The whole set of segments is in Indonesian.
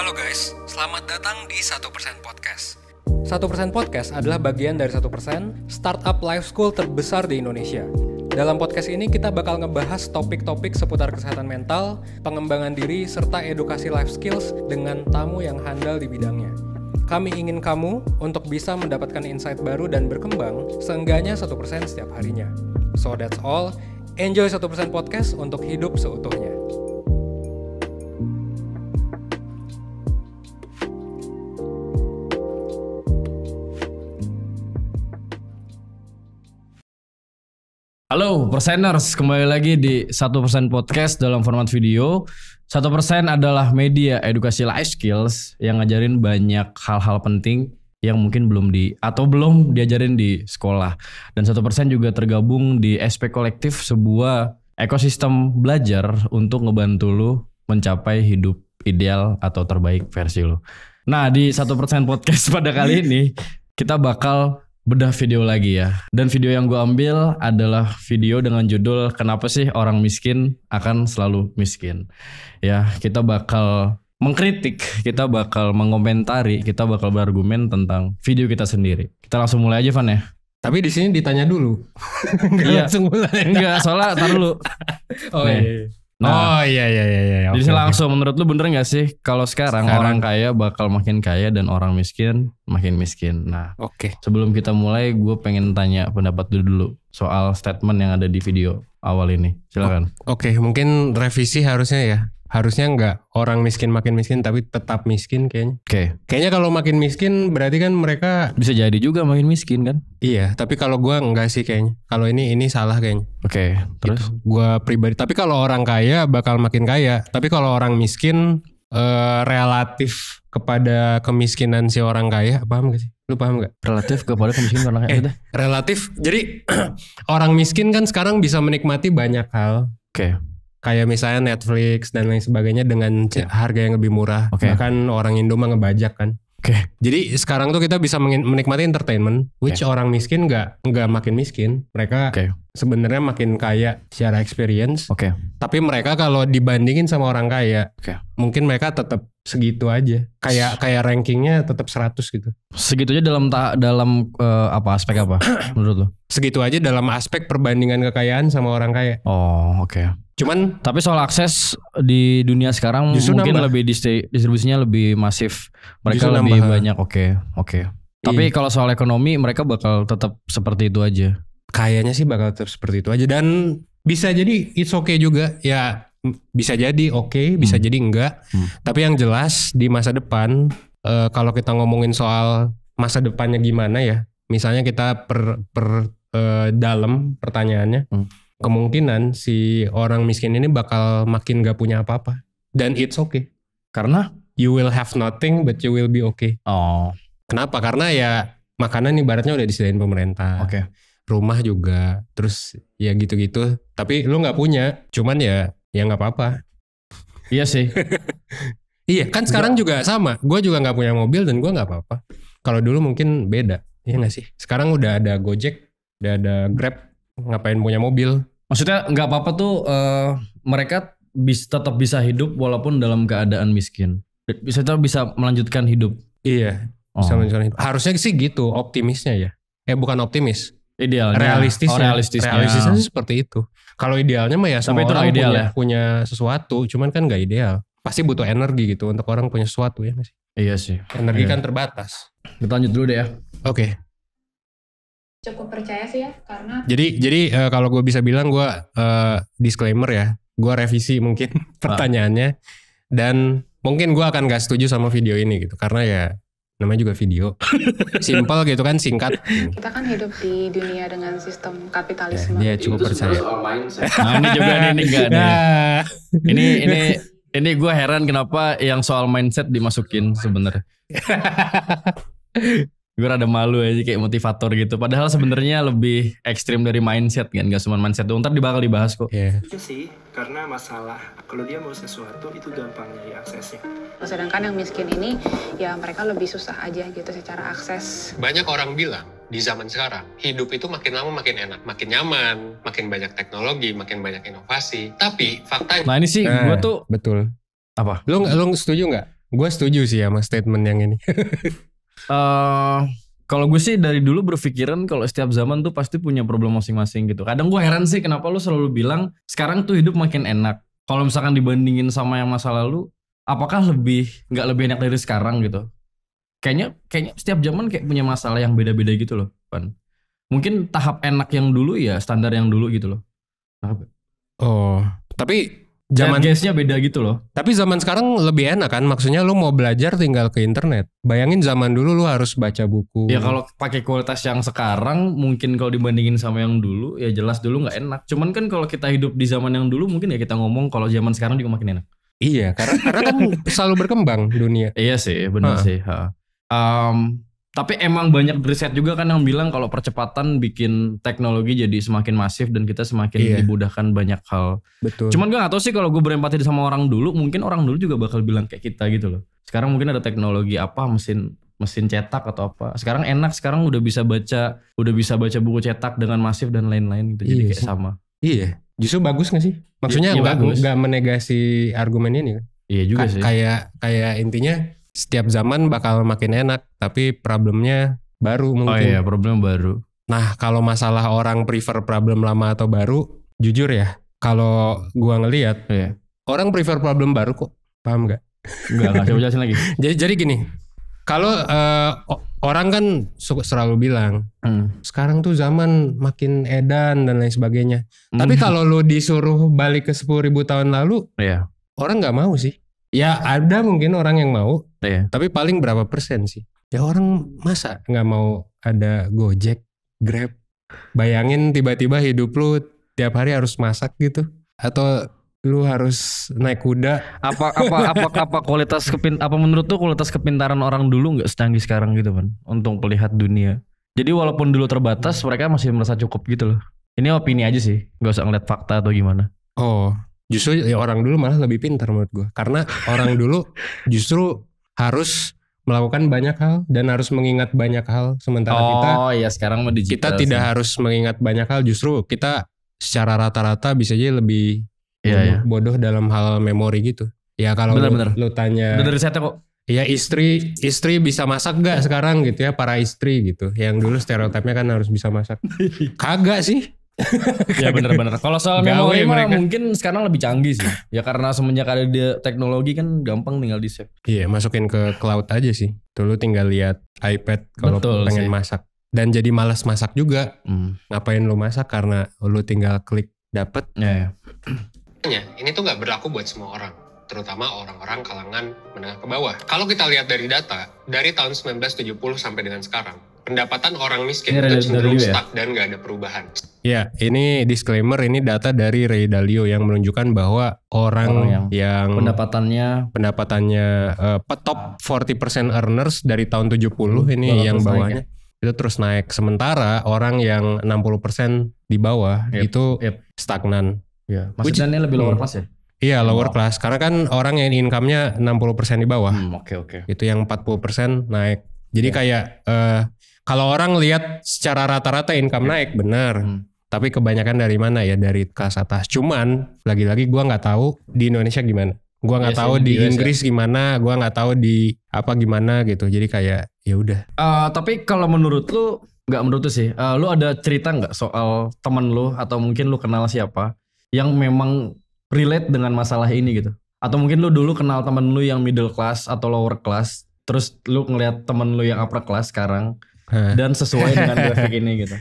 Halo guys, selamat datang di 1% Podcast. 1% Podcast adalah bagian dari 1% startup life school terbesar di Indonesia. Dalam podcast ini kita bakal ngebahas topik-topik seputar kesehatan mental, pengembangan diri, serta edukasi life skills dengan tamu yang handal di bidangnya. Kami ingin kamu untuk bisa mendapatkan insight baru dan berkembang seenggaknya 1% setiap harinya. So that's all, enjoy 1% Podcast untuk hidup seutuhnya. Halo Perseners, kembali lagi di 1% Podcast dalam format video. 1% adalah media edukasi life skills yang ngajarin banyak hal-hal penting yang mungkin belum diajarin di sekolah. Dan 1% juga tergabung di SP Kolektif, sebuah ekosistem belajar untuk ngebantu lu mencapai hidup ideal atau terbaik versi lu. Nah, di 1% Podcast pada kali ini kita bakal bedah video lagi ya. Dan video yang gue ambil adalah video dengan judul "Kenapa sih orang miskin akan selalu miskin?" Ya, kita bakal mengkritik, kita bakal mengomentari, kita bakal berargumen tentang video kita sendiri. Kita langsung mulai aja, Van ya. Tapi di sini ditanya dulu. Iya. Langsung mulai. Enggak, soalnya tar dulu. Oh Nih. iya. Jadi langsung, menurut lu bener gak sih kalau sekarang orang kaya bakal makin kaya dan orang miskin makin miskin? Nah, sebelum kita mulai gue pengen tanya pendapat lu dulu soal statement yang ada di video awal ini. Silakan. Oke, mungkin revisi harusnya ya. Harusnya enggak orang miskin makin miskin tapi tetap miskin kayaknya. Kayaknya kalau makin miskin berarti kan mereka bisa jadi juga makin miskin kan? Iya, tapi kalau gua enggak sih kayaknya. Kalau ini salah kayaknya. Terus gitu. Gua pribadi. Tapi kalau orang kaya bakal makin kaya. Tapi kalau orang miskin relatif kepada kemiskinan si orang kaya, paham gak sih? Lu paham gak? Relatif kepada kemiskinan orang kaya. Relatif. Jadi orang miskin kan sekarang bisa menikmati banyak hal. Kayak misalnya Netflix dan lain sebagainya dengan harga yang lebih murah. Bahkan orang Indo mah ngebajak kan. Jadi sekarang tuh kita bisa menikmati entertainment, which orang miskin nggak makin miskin. Mereka sebenarnya makin kaya secara experience. Tapi mereka kalau dibandingin sama orang kaya, mungkin mereka tetap segitu aja. Kayak rankingnya tetap 100 gitu. Segitu aja dalam aspek apa menurut lo? Segitu aja dalam aspek perbandingan kekayaan sama orang kaya. Cuman tapi soal akses di dunia sekarang mungkin lebih distribusinya lebih masif. Mereka lebih banyak. Tapi kalau soal ekonomi mereka bakal tetap seperti itu aja. Kayaknya sih bakal tetap seperti itu aja, dan bisa jadi it's okay juga. Ya bisa jadi bisa jadi enggak. Tapi yang jelas di masa depan kalau kita ngomongin soal masa depannya gimana ya. Misalnya kita dalam pertanyaannya. Kemungkinan si orang miskin ini bakal makin gak punya apa-apa. Dan it's okay. Karena you will have nothing but you will be okay. Kenapa? Karena ya makanan ibaratnya udah disediain pemerintah. Rumah juga. Terus ya gitu-gitu. Tapi lu gak punya. Cuman ya gak apa-apa. Iya sih. Iya kan sekarang juga sama. Gue juga gak punya mobil dan gue gak apa-apa. Kalau dulu mungkin beda. Iya gak sih? Sekarang udah ada Gojek. Udah ada Grab. Ngapain punya mobil? Maksudnya nggak apa-apa tuh mereka tetap bisa hidup walaupun dalam keadaan miskin. Tetap bisa melanjutkan hidup. Iya. Bisa melanjutkan hidup. Harusnya sih gitu optimisnya ya. Bukan optimis. Idealnya. Realistisnya seperti itu. Kalau idealnya mah ya semua orang ideal punya sesuatu. Cuman kan nggak ideal. Pasti butuh energi gitu untuk orang punya sesuatu ya. Iya sih. Energi kan terbatas. Kita lanjut dulu deh ya. Cukup percaya sih ya, karena jadi kalau gue bisa bilang gue disclaimer ya, gue revisi mungkin pertanyaannya, dan mungkin gue akan gak setuju sama video ini gitu, karena ya namanya juga video, simple gitu kan, singkat. Kita kan hidup di dunia dengan sistem kapitalisme. Dia cukup percaya. Nah ini juga nih enggak nih. Ini gue heran kenapa yang soal mindset dimasukin sebenarnya. Gue rada malu aja kayak motivator gitu. Padahal sebenarnya lebih ekstrim dari mindset kan. Gak cuma mindset doang. Ntar bakal dibahas kok. Itu sih karena masalah kalau dia mau sesuatu itu gampang nyari aksesnya. Sedangkan yang miskin ini ya mereka lebih susah aja gitu secara akses. Banyak orang bilang di zaman sekarang hidup itu makin lama makin enak, makin nyaman, makin banyak teknologi, makin banyak inovasi. Tapi faktanya. Nah ini sih gue tuh betul. Apa? Lu setuju nggak? Gue setuju sih sama statement yang ini. Kalau gue sih dari dulu berpikiran kalau setiap zaman tuh pasti punya problem masing-masing gitu. Kadang gue heran sih kenapa lu selalu bilang sekarang tuh hidup makin enak. Kalau misalkan dibandingin sama yang masa lalu, apakah nggak lebih enak dari sekarang gitu? Kayaknya setiap zaman kayak punya masalah yang beda-beda gitu loh, Pan. Mungkin tahap enak yang dulu ya standar yang dulu gitu loh. Oh, tapi zaman gasnya beda gitu loh. Tapi zaman sekarang lebih enak kan? Maksudnya lu mau belajar tinggal ke internet. Bayangin zaman dulu lu harus baca buku. Ya kalau pakai kualitas yang sekarang mungkin kalau dibandingin sama yang dulu ya jelas dulu nggak enak. Cuman kan kalau kita hidup di zaman yang dulu mungkin ya kita ngomong kalau zaman sekarang juga makin enak. Iya, karena kan selalu berkembang dunia. Iya sih, benar sih. Tapi emang banyak riset juga kan yang bilang kalau percepatan bikin teknologi jadi semakin masif dan kita semakin dimudahkan banyak hal. Betul. Cuman gue gak tahu sih kalau gue berempati sama orang dulu, mungkin orang dulu juga bakal bilang kayak kita gitu loh. Sekarang mungkin ada teknologi apa, mesin cetak atau apa. Sekarang enak, sekarang udah bisa baca buku cetak dengan masif dan lain-lain gitu. Jadi kayak sama. Iya, justru bagus gak sih? Maksudnya gak menegasi argumen ini kan? Iya juga sih. Kayak intinya setiap zaman bakal makin enak, tapi problemnya baru mungkin. Oh iya, problem baru. Nah, kalau masalah orang prefer problem lama atau baru, jujur ya, kalau gua ngelihat, orang prefer problem baru kok. Paham gak? Enggak, coba jelasin lagi. Jadi gini, kalau orang kan selalu bilang, sekarang tuh zaman makin edan dan lain sebagainya. Tapi kalau lu disuruh balik ke 10.000 tahun lalu, orang nggak mau sih. Ya ada mungkin orang yang mau, tapi paling berapa persen sih? Ya orang masa nggak mau ada Gojek, Grab? Bayangin tiba-tiba hidup lu tiap hari harus masak gitu, atau lu harus naik kuda? Apa menurut tuh kualitas kepintaran orang dulu nggak secanggih sekarang gitu kan? Untuk melihat dunia. Jadi walaupun dulu terbatas, mereka masih merasa cukup gitu loh. Ini opini aja sih, nggak usah ngeliat fakta atau gimana. Oh. Justru ya orang dulu malah lebih pintar menurut gue. Karena orang dulu justru harus melakukan banyak hal dan harus mengingat banyak hal. Sementara sekarang kita tidak harus mengingat banyak hal. Justru kita secara rata-rata bisa aja lebih bodoh dalam hal memori gitu. Ya kalau lu tanya. Bener risetnya kok. Ya istri bisa masak gak sekarang gitu ya, para istri gitu. Yang dulu stereotipnya kan harus bisa masak. Kagak sih. Ya benar-benar. Kalau soal memori mah mungkin sekarang lebih canggih sih. Ya karena semenjak ada teknologi kan gampang tinggal di save. Iya, masukin ke cloud aja sih. Tuh lu tinggal lihat iPad kalau pengen masak. Dan jadi malas masak juga. Ngapain lu masak karena lu tinggal klik dapet. Ya. Ini tuh nggak berlaku buat semua orang, terutama orang-orang kalangan menengah ke bawah. Kalau kita lihat dari data dari tahun 1970 sampai dengan sekarang, pendapatan orang miskin itu cenderung stuck dan nggak ada perubahan. Ya, ini disclaimer, ini data dari Ray Dalio yang menunjukkan bahwa orang yang pendapatannya top 40% earners dari tahun 70 ini yang bawahnya itu terus naik. Sementara orang yang 60% di bawah itu stagnan. Ya, maksudnya ini lebih lower class ya? Iya, lower class. Karena kan orang yang income-nya 60% di bawah. Oke. Itu yang 40% naik. Jadi kayak kalau orang lihat secara rata-rata income naik, benar. Tapi kebanyakan dari mana ya? Dari kelas atas. Cuman lagi-lagi gue nggak tahu di Indonesia gimana. Gue nggak tahu di Inggris gimana. Gue nggak tahu di apa gimana gitu. Jadi kayak ya udah. Tapi kalau menurut lu, nggak menurut lu sih. Lu ada cerita nggak soal temen lu atau mungkin lu kenal siapa yang memang relate dengan masalah ini gitu? Atau mungkin lu dulu kenal temen lu yang middle class atau lower class, terus lu ngeliat temen lu yang upper class sekarang dan sesuai dengan grafik ini gitu.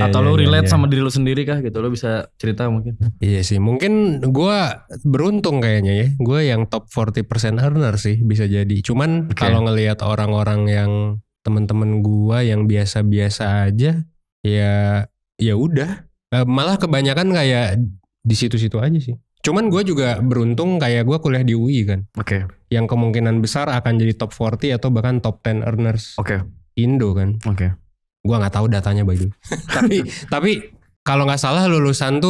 Atau lu relate sama diri lu sendiri kah gitu? Lu bisa cerita mungkin? Iya sih, mungkin gue beruntung kayaknya ya. Gue yang top 40% earner sih bisa jadi. Cuman kalau ngelihat orang-orang yang temen-temen gue yang biasa-biasa aja, ya udah. Malah kebanyakan kayak di situ-situ aja sih. Cuman gue juga beruntung kayak gue kuliah di UI kan. Yang kemungkinan besar akan jadi top 40 atau bahkan top 10 earners. Indo kan. Gue nggak tahu datanya by the way. tapi kalau nggak salah lulusan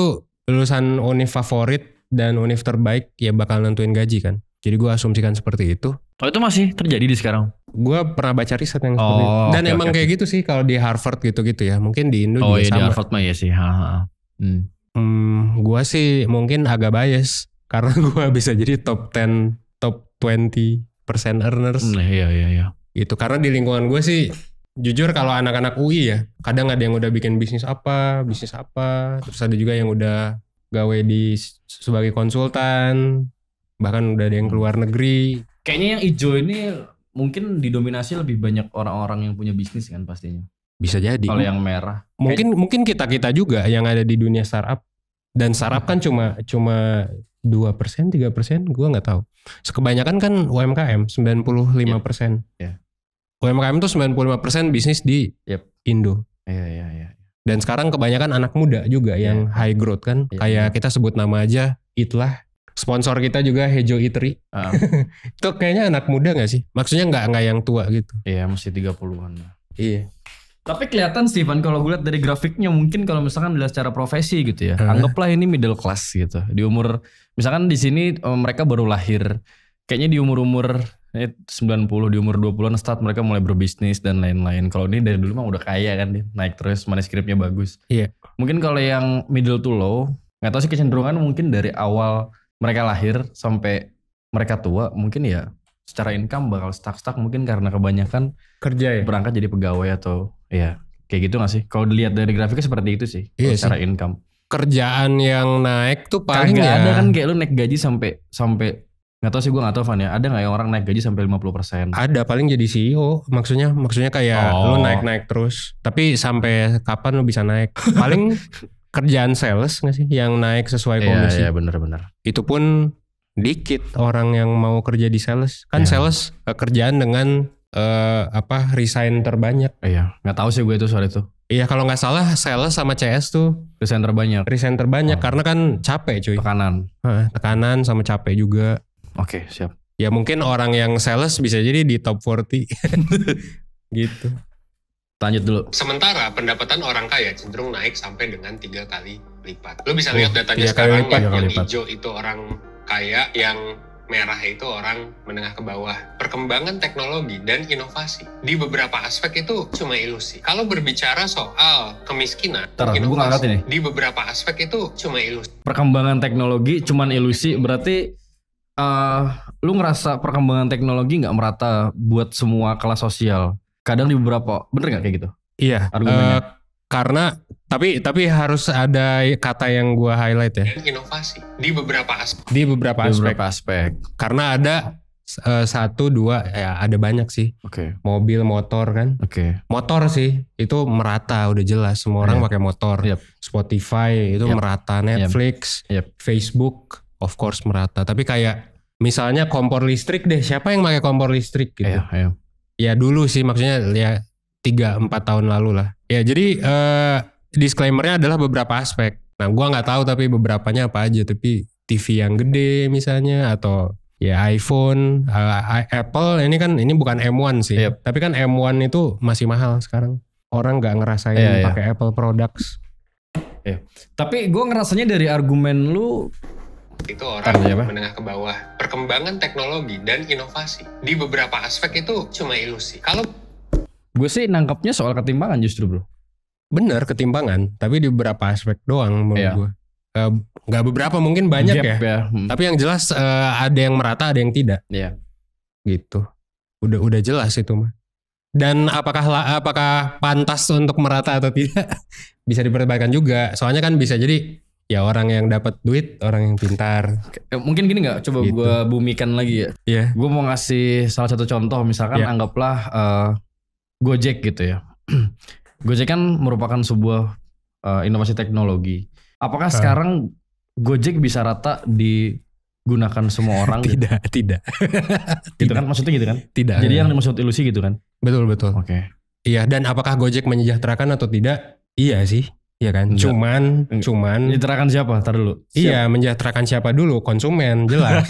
univ favorit dan univ terbaik ya bakal nentuin gaji kan. Jadi gue asumsikan seperti itu. Oh, itu masih terjadi di sekarang? Gue pernah baca riset yang seperti itu. Dan emang kayak gitu sih kalau di Harvard gitu-gitu ya. Mungkin di Indo juga sama. Di Harvard mah ya sih. Gue sih mungkin agak bias karena gue bisa jadi top 10, top 20% persen earners. Iya. Itu karena di lingkungan gue sih jujur kalau anak-anak UI ya, kadang ada yang udah bikin bisnis apa, terus ada juga yang udah gawe sebagai konsultan, bahkan udah ada yang keluar negeri. Kayaknya yang hijau ini mungkin didominasi lebih banyak orang-orang yang punya bisnis kan pastinya. Bisa jadi. Kalau yang merah. Mungkin kita juga yang ada di dunia startup. Dan startup kan cuma 2%, 3%, gue nggak tahu. Kebanyakan kan UMKM 95%. Yeah. UMKM itu 95% bisnis di Indo. Iya. Dan sekarang kebanyakan anak muda juga yang high growth kan. Kayak kita sebut nama aja Eatlah. Sponsor kita juga Hejo Eatery. Itu kayaknya anak muda gak sih? Maksudnya gak yang tua gitu. Iya, masih 30-an. Iya. Tapi kelihatan Steven kalau gue lihat dari grafiknya mungkin kalau misalkan dilihat secara profesi gitu ya. Anggaplah ini middle class gitu. Di umur misalkan di sini mereka baru lahir. Kayaknya di umur 90, di umur 20-an start mereka mulai berbisnis dan lain-lain. Kalau ini dari dulu mah udah kaya kan dia. Naik terus, manuskripnya bagus. Iya. Mungkin kalau yang middle to low, gak tahu sih kecenderungan mungkin dari awal mereka lahir sampai mereka tua mungkin ya secara income bakal stuck mungkin karena kebanyakan kerja ya, berangkat jadi pegawai atau ya kayak gitu gak sih? Kalau dilihat dari grafiknya seperti itu sih. Iya secara sih. Income. Kerjaan yang naik tuh paling Kagak ya. ada kan kayak lu naik gaji sampai nggak tahu sih, gue nggak tahu Van ya. Ada nggak yang orang naik gaji sampai 50%? Ada, paling jadi CEO. Maksudnya kayak lu naik terus. Tapi sampai kapan lu bisa naik? Paling kerjaan sales nggak sih yang naik sesuai komisi? Iya benar. Itu pun dikit orang yang mau kerja di sales. Kan sales kerjaan dengan resign terbanyak. Iya, nggak tahu sih gue itu soal itu. Iya, kalau nggak salah sales sama CS tuh Resign terbanyak karena kan capek cuy. Tekanan sama capek juga. Oke, siap. Ya mungkin orang yang sales bisa jadi di top 40 gitu. Lanjut dulu. Sementara pendapatan orang kaya cenderung naik sampai dengan 3 kali lipat. Lo bisa lihat datanya sekarang yang hijau itu orang kaya, yang merah itu orang menengah ke bawah. Perkembangan teknologi dan inovasi di beberapa aspek itu cuma ilusi. Kalau berbicara soal kemiskinan, inovasi di beberapa aspek itu cuma ilusi. Perkembangan teknologi cuman ilusi, berarti lu ngerasa perkembangan teknologi nggak merata buat semua kelas sosial? Kadang di beberapa, bener nggak kayak gitu? Iya. Karena tapi harus ada kata yang gua highlight ya. Inovasi di beberapa aspek. Karena ada 1, 2 ya ada banyak sih. Oke. Mobil, motor kan. Oke. Motor sih itu merata, udah jelas semua orang pakai motor. Spotify itu merata, Netflix, Facebook of course merata. Tapi kayak misalnya kompor listrik deh, siapa yang pakai kompor listrik gitu? Iya. Ya dulu sih, maksudnya ya 3-4 tahun lalu lah. Ya jadi disclaimernya adalah beberapa aspek. Nah gua nggak tahu tapi beberapanya apa aja. Tapi TV yang gede misalnya, atau ya iPhone, Apple ini bukan M1 sih. Tapi kan M1 itu masih mahal sekarang. Orang nggak ngerasain pakai Apple products. Tapi gue ngerasanya dari argumen lu itu orang menengah ke bawah. Perkembangan teknologi dan inovasi di beberapa aspek itu cuma ilusi. Kalau gue sih nangkapnya soal ketimbangan justru bro. Bener, ketimbangan, tapi di beberapa aspek doang menurut gue. Nggak beberapa, mungkin banyak ya. Tapi yang jelas ada yang merata, ada yang tidak. Iya. Gitu. Udah jelas itu mah. Dan apakah pantas untuk merata atau tidak bisa diperdebatkan juga. Soalnya kan bisa jadi ya orang yang dapat duit, orang yang pintar. Mungkin gini nggak? Coba gitu. Gue bumikan lagi ya. Iya. Gue mau ngasih salah satu contoh. Misalkan anggaplah Gojek gitu ya. Gojek kan merupakan sebuah inovasi teknologi. Apakah sekarang Gojek bisa rata digunakan semua orang? Tidak. Gitu kan maksudnya gitu kan? Tidak. Jadi yang dimaksud ilusi gitu kan? Betul. Oke. Iya, dan apakah Gojek menyejahterakan atau tidak? Iya sih. Iya kan? Cuman menyejahterakan siapa? Ntar dulu. Iya, menyejahterakan siapa dulu? Konsumen, jelas.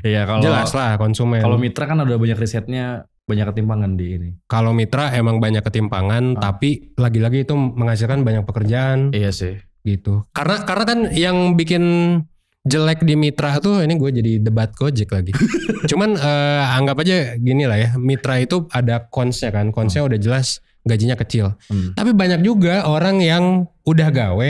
Iya, kalau jelas lah konsumen. Kalau mitra kan ada banyak risetnya, banyak ketimpangan di ini. Kalau mitra emang banyak ketimpangan, tapi lagi-lagi itu menghasilkan banyak pekerjaan. Iya sih. Gitu. Karena kan yang bikin jelek di mitra tuh, ini gue jadi debat Gojek lagi. Cuman anggap aja gini lah ya, mitra itu ada cons-nya kan. Cons-nya udah jelas gajinya kecil. Tapi banyak juga orang yang udah gawe,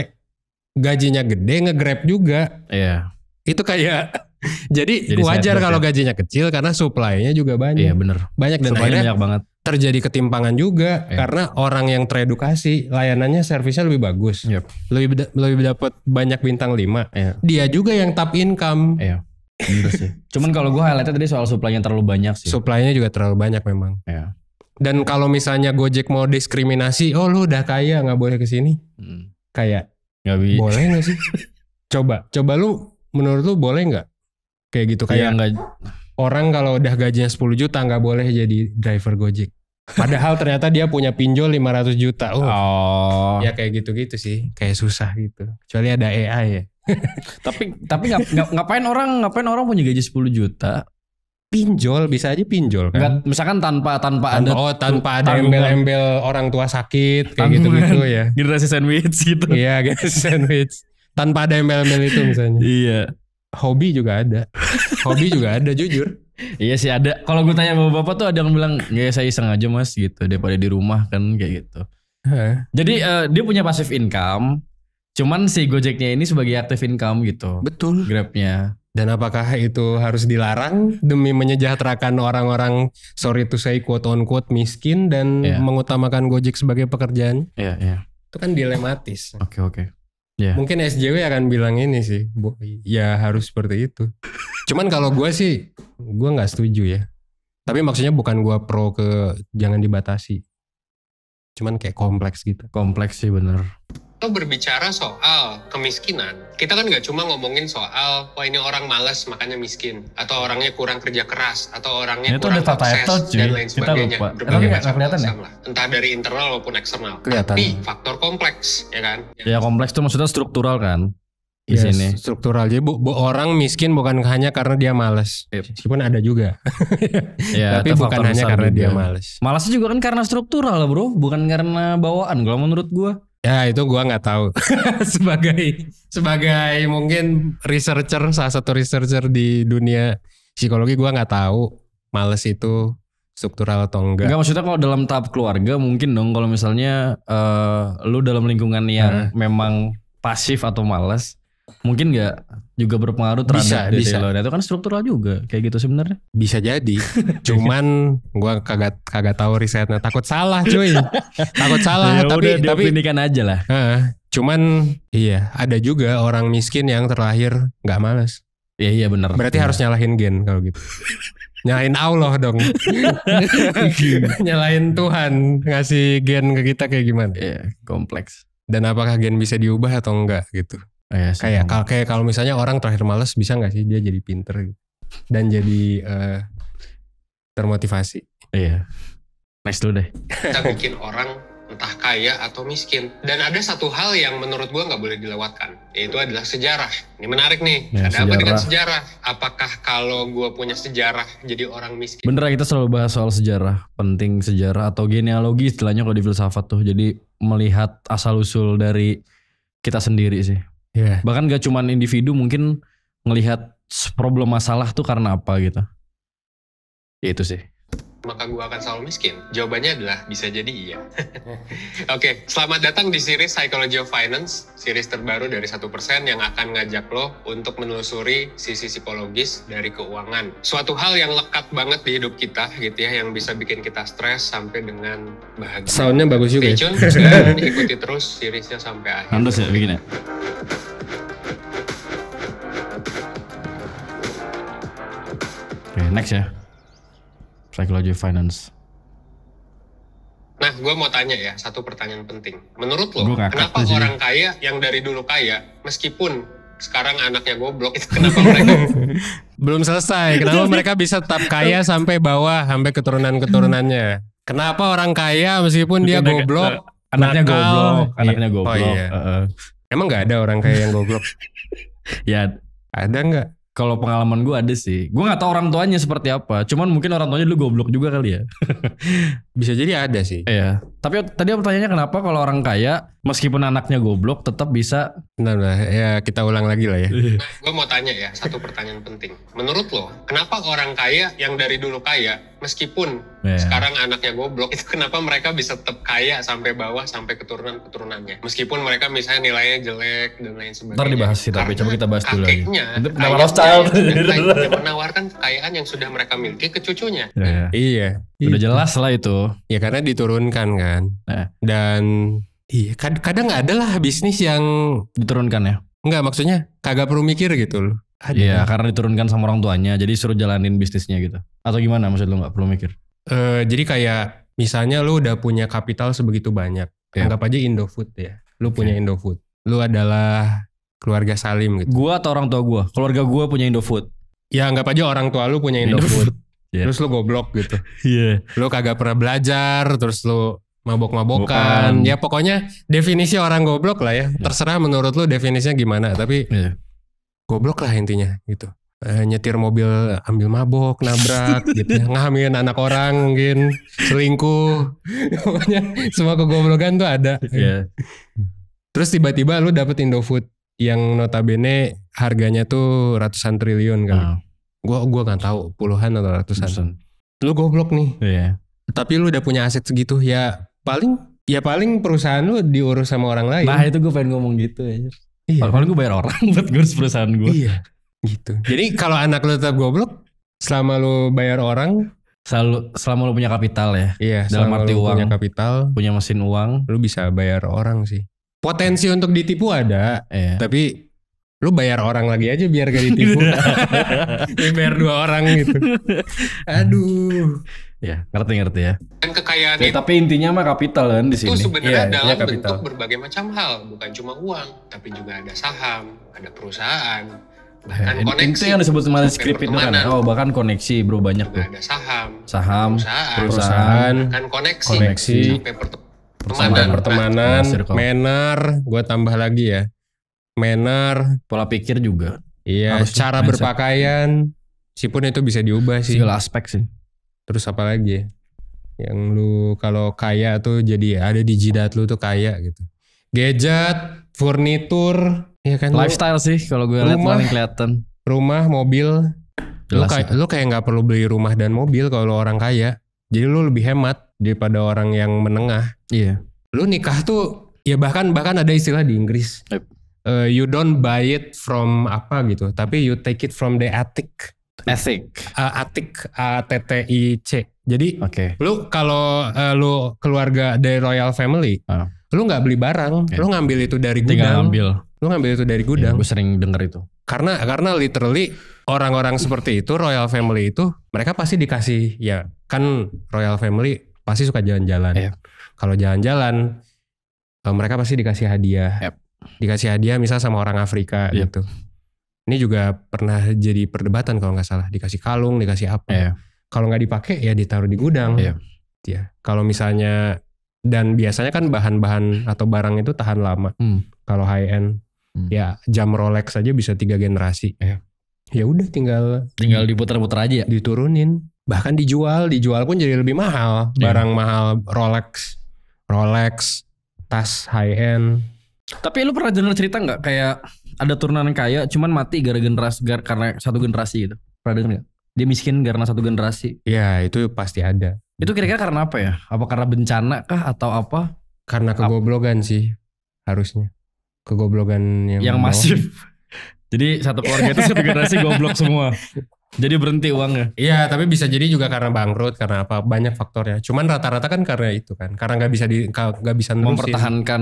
gajinya gede, nge-grab juga. Iya. Itu kayak Jadi wajar kalau gajinya kecil karena supply-nya juga banyak. Iya bener. Banyak dan Supply-nya akhirnya banyak banget. terjadi ketimpangan juga karena orang yang teredukasi layanannya servisnya lebih bagus. Lebih dapat banyak bintang 5. Dia juga yang top income. Iya. Bener sih. Cuman kalau gue highlight tadi soal supply-nya terlalu banyak sih. Supply-nya juga terlalu banyak memang. Iya. Dan kalau misalnya Gojek mau diskriminasi, oh lu udah kaya nggak boleh kesini, kayak boleh nggak sih? Coba lu menurut lu boleh nggak? Kayak gitu kayak orang kalau udah gajinya 10 juta nggak boleh jadi driver Gojek. Padahal ternyata dia punya pinjol 500 juta. Ya kayak gitu-gitu sih, kayak susah gitu. Kecuali ada AI ya. tapi ngapain orang punya gaji 10 juta? Pinjol, bisa aja pinjol kan. Nggak, misalkan tanpa ada embel-embel orang tua sakit kayak gitu-gitu ya. Generasi sandwich gitu. Iya, generasi sandwich. Tanpa ada embel-embel itu misalnya. Iya. Hobi juga ada jujur. Iya sih ada. Kalau gue tanya bapak-bapak tuh ada yang bilang, ya saya iseng aja mas gitu daripada di rumah kan kayak gitu. Jadi dia punya passive income. Cuman si Gojeknya ini sebagai active income gitu. Betul. Grabnya. Dan apakah itu harus dilarang demi menyejahterakan orang-orang sorry to say quote on quote miskin dan mengutamakan Gojek sebagai pekerjaan? Iya. Itu kan dilematis. Oke. Yeah. Mungkin SJW akan bilang ini sih, ya harus seperti itu. Cuman kalau gue sih, gue nggak setuju ya. Tapi maksudnya bukan gue pro ke jangan dibatasi. Cuman kayak kompleks gitu. Kompleks sih bener. Kalau berbicara soal kemiskinan, kita kan nggak cuma ngomongin soal wah ini orang malas makanya miskin, atau orangnya kurang kerja keras, atau orangnya kurang sukses dan lain sebagainya. Berbagai macam alasan lah, entah dari internal maupun eksternal. Tapi faktor kompleks, ya kan? Ya kompleks itu maksudnya struktural kan? Di sini. Struktural. Jadi orang miskin bukan hanya karena dia malas, meskipun ada juga. Tapi bukan hanya karena dia malas. Malasnya juga kan karena struktural lah bro, bukan karena bawaan. Kalau menurut gue. Ya itu gua nggak tahu. sebagai mungkin researcher, salah satu researcher di dunia psikologi, gua nggak tahu males itu struktural atau enggak. Enggak, maksudnya kalau dalam tahap keluarga mungkin dong kalau misalnya lu dalam lingkungan yang memang pasif atau malas, mungkin nggak juga berpengaruh terhadap diri lo. Itu kan struktural juga kayak gitu sebenarnya. Bisa jadi. Cuman gua kagak tahu risetnya, takut salah cuy. Takut salah. Ya tapi diopinikan aja lah. Cuman iya ada juga orang miskin yang terlahir nggak malas. Iya benar. Berarti harus nyalahin gen kalau gitu. Nyalahin Allah dong. Nyalahin Tuhan ngasih gen ke kita kayak gimana? Iya, kompleks. Dan apakah gen bisa diubah atau enggak gitu? Kayak kalau misalnya orang terakhir malas, bisa nggak sih dia jadi pinter gitu. Dan jadi termotivasi. Iya. Next dulu deh. Kita bikin orang entah kaya atau miskin. Dan ada satu hal yang menurut gua nggak boleh dilewatkan, yaitu adalah sejarah. Ini menarik nih. Ada apa dengan sejarah? Apakah kalau gua punya sejarah jadi orang miskin? Bener, kita selalu bahas soal sejarah, penting sejarah atau genealogi istilahnya kalau di filsafat tuh. Jadi melihat asal usul dari kita sendiri sih. Yeah. Bahkan gak cuman individu, mungkin ngelihat problem masalah tuh karena apa gitu. Ya itu sih. Maka gue akan selalu miskin? Jawabannya adalah bisa jadi iya. Oke, selamat datang di series Psychology of Finance, series terbaru dari 1% yang akan ngajak lo untuk menelusuri sisi psikologis dari keuangan. Suatu hal yang lekat banget di hidup kita gitu ya, yang bisa bikin kita stres sampai dengan bahagia. Soundnya bagus juga. Stay tune dan ikuti terus seriesnya sampai akhir. Pantes ya bikinnya. Oke, next ya. Psychology of Finance. Nah, gue mau tanya ya, satu pertanyaan penting. Menurut lo, kenapa orang kaya yang dari dulu kaya, meskipun sekarang anaknya goblok, itu kenapa mereka belum selesai? Kenapa mereka bisa tetap kaya sampai bawah, sampai keturunan-keturunannya? Kenapa orang kaya meskipun dia goblok, anaknya goblok? Oh iya. Emang nggak ada orang kaya yang goblok? Ya, ada nggak? Kalau pengalaman gue ada sih. Gue gak tahu orang tuanya seperti apa. Cuman mungkin orang tuanya dulu goblok juga kali ya. Bisa jadi ada sih. Iya. Tapi tadi pertanyaannya kenapa kalau orang kaya meskipun anaknya goblok tetap bisa. Nah ya kita ulang lagi lah ya. Nah, gue mau tanya ya, satu pertanyaan penting. Menurut lo, kenapa orang kaya yang dari dulu kaya meskipun sekarang anaknya goblok, itu kenapa mereka bisa tetap kaya sampai bawah, sampai keturunan-keturunannya. Meskipun mereka misalnya nilainya jelek dan lain sebagainya. Ntar dibahas sih, tapi coba kita bahas dulu lagi. Kenapa Rothschild menawarkan kekayaan yang sudah mereka miliki ke cucunya. Iya. Udah jelas lah itu. Ya karena diturunkan kan. Dan iya, kadang ada lah bisnis yang diturunkan ya. Enggak, maksudnya kagak perlu mikir gitu loh. Iya, karena diturunkan sama orang tuanya, jadi suruh jalanin bisnisnya gitu. Atau gimana maksud lu gak perlu mikir? Jadi kayak misalnya lu udah punya kapital sebegitu banyak. Anggap aja Indofood ya. Lu punya Indofood. Lu adalah keluarga Salim gitu. Gua atau orang tua gua? Keluarga gua punya Indofood. Ya anggap aja orang tua lu punya Indofood. Terus lu goblok gitu. Lu kagak pernah belajar, terus lu mabok-mabokan. Ya pokoknya definisi orang goblok lah ya. Terserah menurut lu definisinya gimana. Tapi goblok lah intinya gitu. Nyetir mobil ambil mabok, nabrak gitu ya. Ngehamilin anak orang mungkin. Selingkuh. Pokoknya semua kegoblokan tuh ada. Terus tiba-tiba lu dapet Indofood. Yang notabene harganya tuh ratusan triliun kan. Gua gak tahu puluhan atau ratusan. Lu goblok nih. Tapi lu udah punya aset segitu ya paling perusahaan lu diurus sama orang lain. Nah itu gue pengen ngomong gitu ya. Paling gue bayar orang buat ngurus perusahaan gue. Iya gitu. Jadi kalau anak lu tetap goblok, selama lu bayar orang, selama lu punya kapital ya. Iya. Dalam arti uang, punya kapital, punya mesin uang, lu bisa bayar orang sih. Potensi untuk ditipu ada, tapi lu bayar orang lagi aja biar gak ditipu. Bayar 2 orang gitu. Aduh. Ya, ngerti ya. Dan kekayaan itu, tapi intinya mah kapital kan di sini. Itu sebenarnya dalam bentuk berbagai macam hal, bukan cuma uang, tapi juga ada saham, ada perusahaan, bahkan koneksi. Itu yang disebut sama skrip itu kan. Oh, bahkan koneksi bro, banyak tuh. Ada saham, perusahaan, bahkan koneksi, sampai pertemanan, manner, gua tambah lagi ya. Manner, pola pikir juga. Iya, cara berpakaian, meskipun itu bisa diubah sih. Segala aspek sih. Terus apa lagi ya? Yang lu kalau kaya tuh jadi ada di jidat lu tuh kaya gitu. Gadget, furnitur, ya kan. Lifestyle sih kalau gue lihat paling kelihatan. Rumah, mobil. Lu kayak nggak perlu beli rumah dan mobil kalau orang kaya. Jadi lu lebih hemat daripada orang yang menengah. Iya. Lu nikah tuh ya bahkan ada istilah di Inggris. You don't buy it from apa gitu, tapi you take it from the attic. Atik ATTIC. Jadi lu kalau lu keluarga dari royal family, lu nggak beli barang, lu ngambil itu dari gudang. Lu ngambil itu dari gudang. Gue sering denger itu. Karena literally orang-orang seperti itu royal family itu mereka pasti dikasih ya kan royal family pasti suka jalan-jalan. Kalau jalan-jalan mereka pasti dikasih hadiah. Dikasih hadiah misal sama orang Afrika gitu. Ini juga pernah jadi perdebatan kalau nggak salah, dikasih kalung, dikasih apa. Kalau nggak dipakai ya ditaruh di gudang. Ya. Kalau misalnya dan biasanya kan bahan-bahan atau barang itu tahan lama. Kalau high end ya jam Rolex aja bisa 3 generasi. Ya udah tinggal diputar-putar aja ya. Diturunin. Bahkan dijual pun jadi lebih mahal. Barang mahal Rolex, tas high end. Tapi lu pernah dengar cerita nggak kayak ada turunan kaya cuman mati karena satu generasi gitu? Pernah dengar nggak? Dia miskin karena satu generasi? Ya itu pasti ada. Itu kira-kira karena apa ya? Apa karena bencana kah atau apa? Karena kegoblokan sih harusnya. Kegoblokan yang masif. Jadi satu keluarga itu satu generasi goblok semua. Jadi berhenti uangnya. Iya, tapi bisa jadi juga karena bangkrut, karena apa? Banyak faktornya. Cuman rata-rata kan karena itu kan, karena nggak bisa mempertahankan,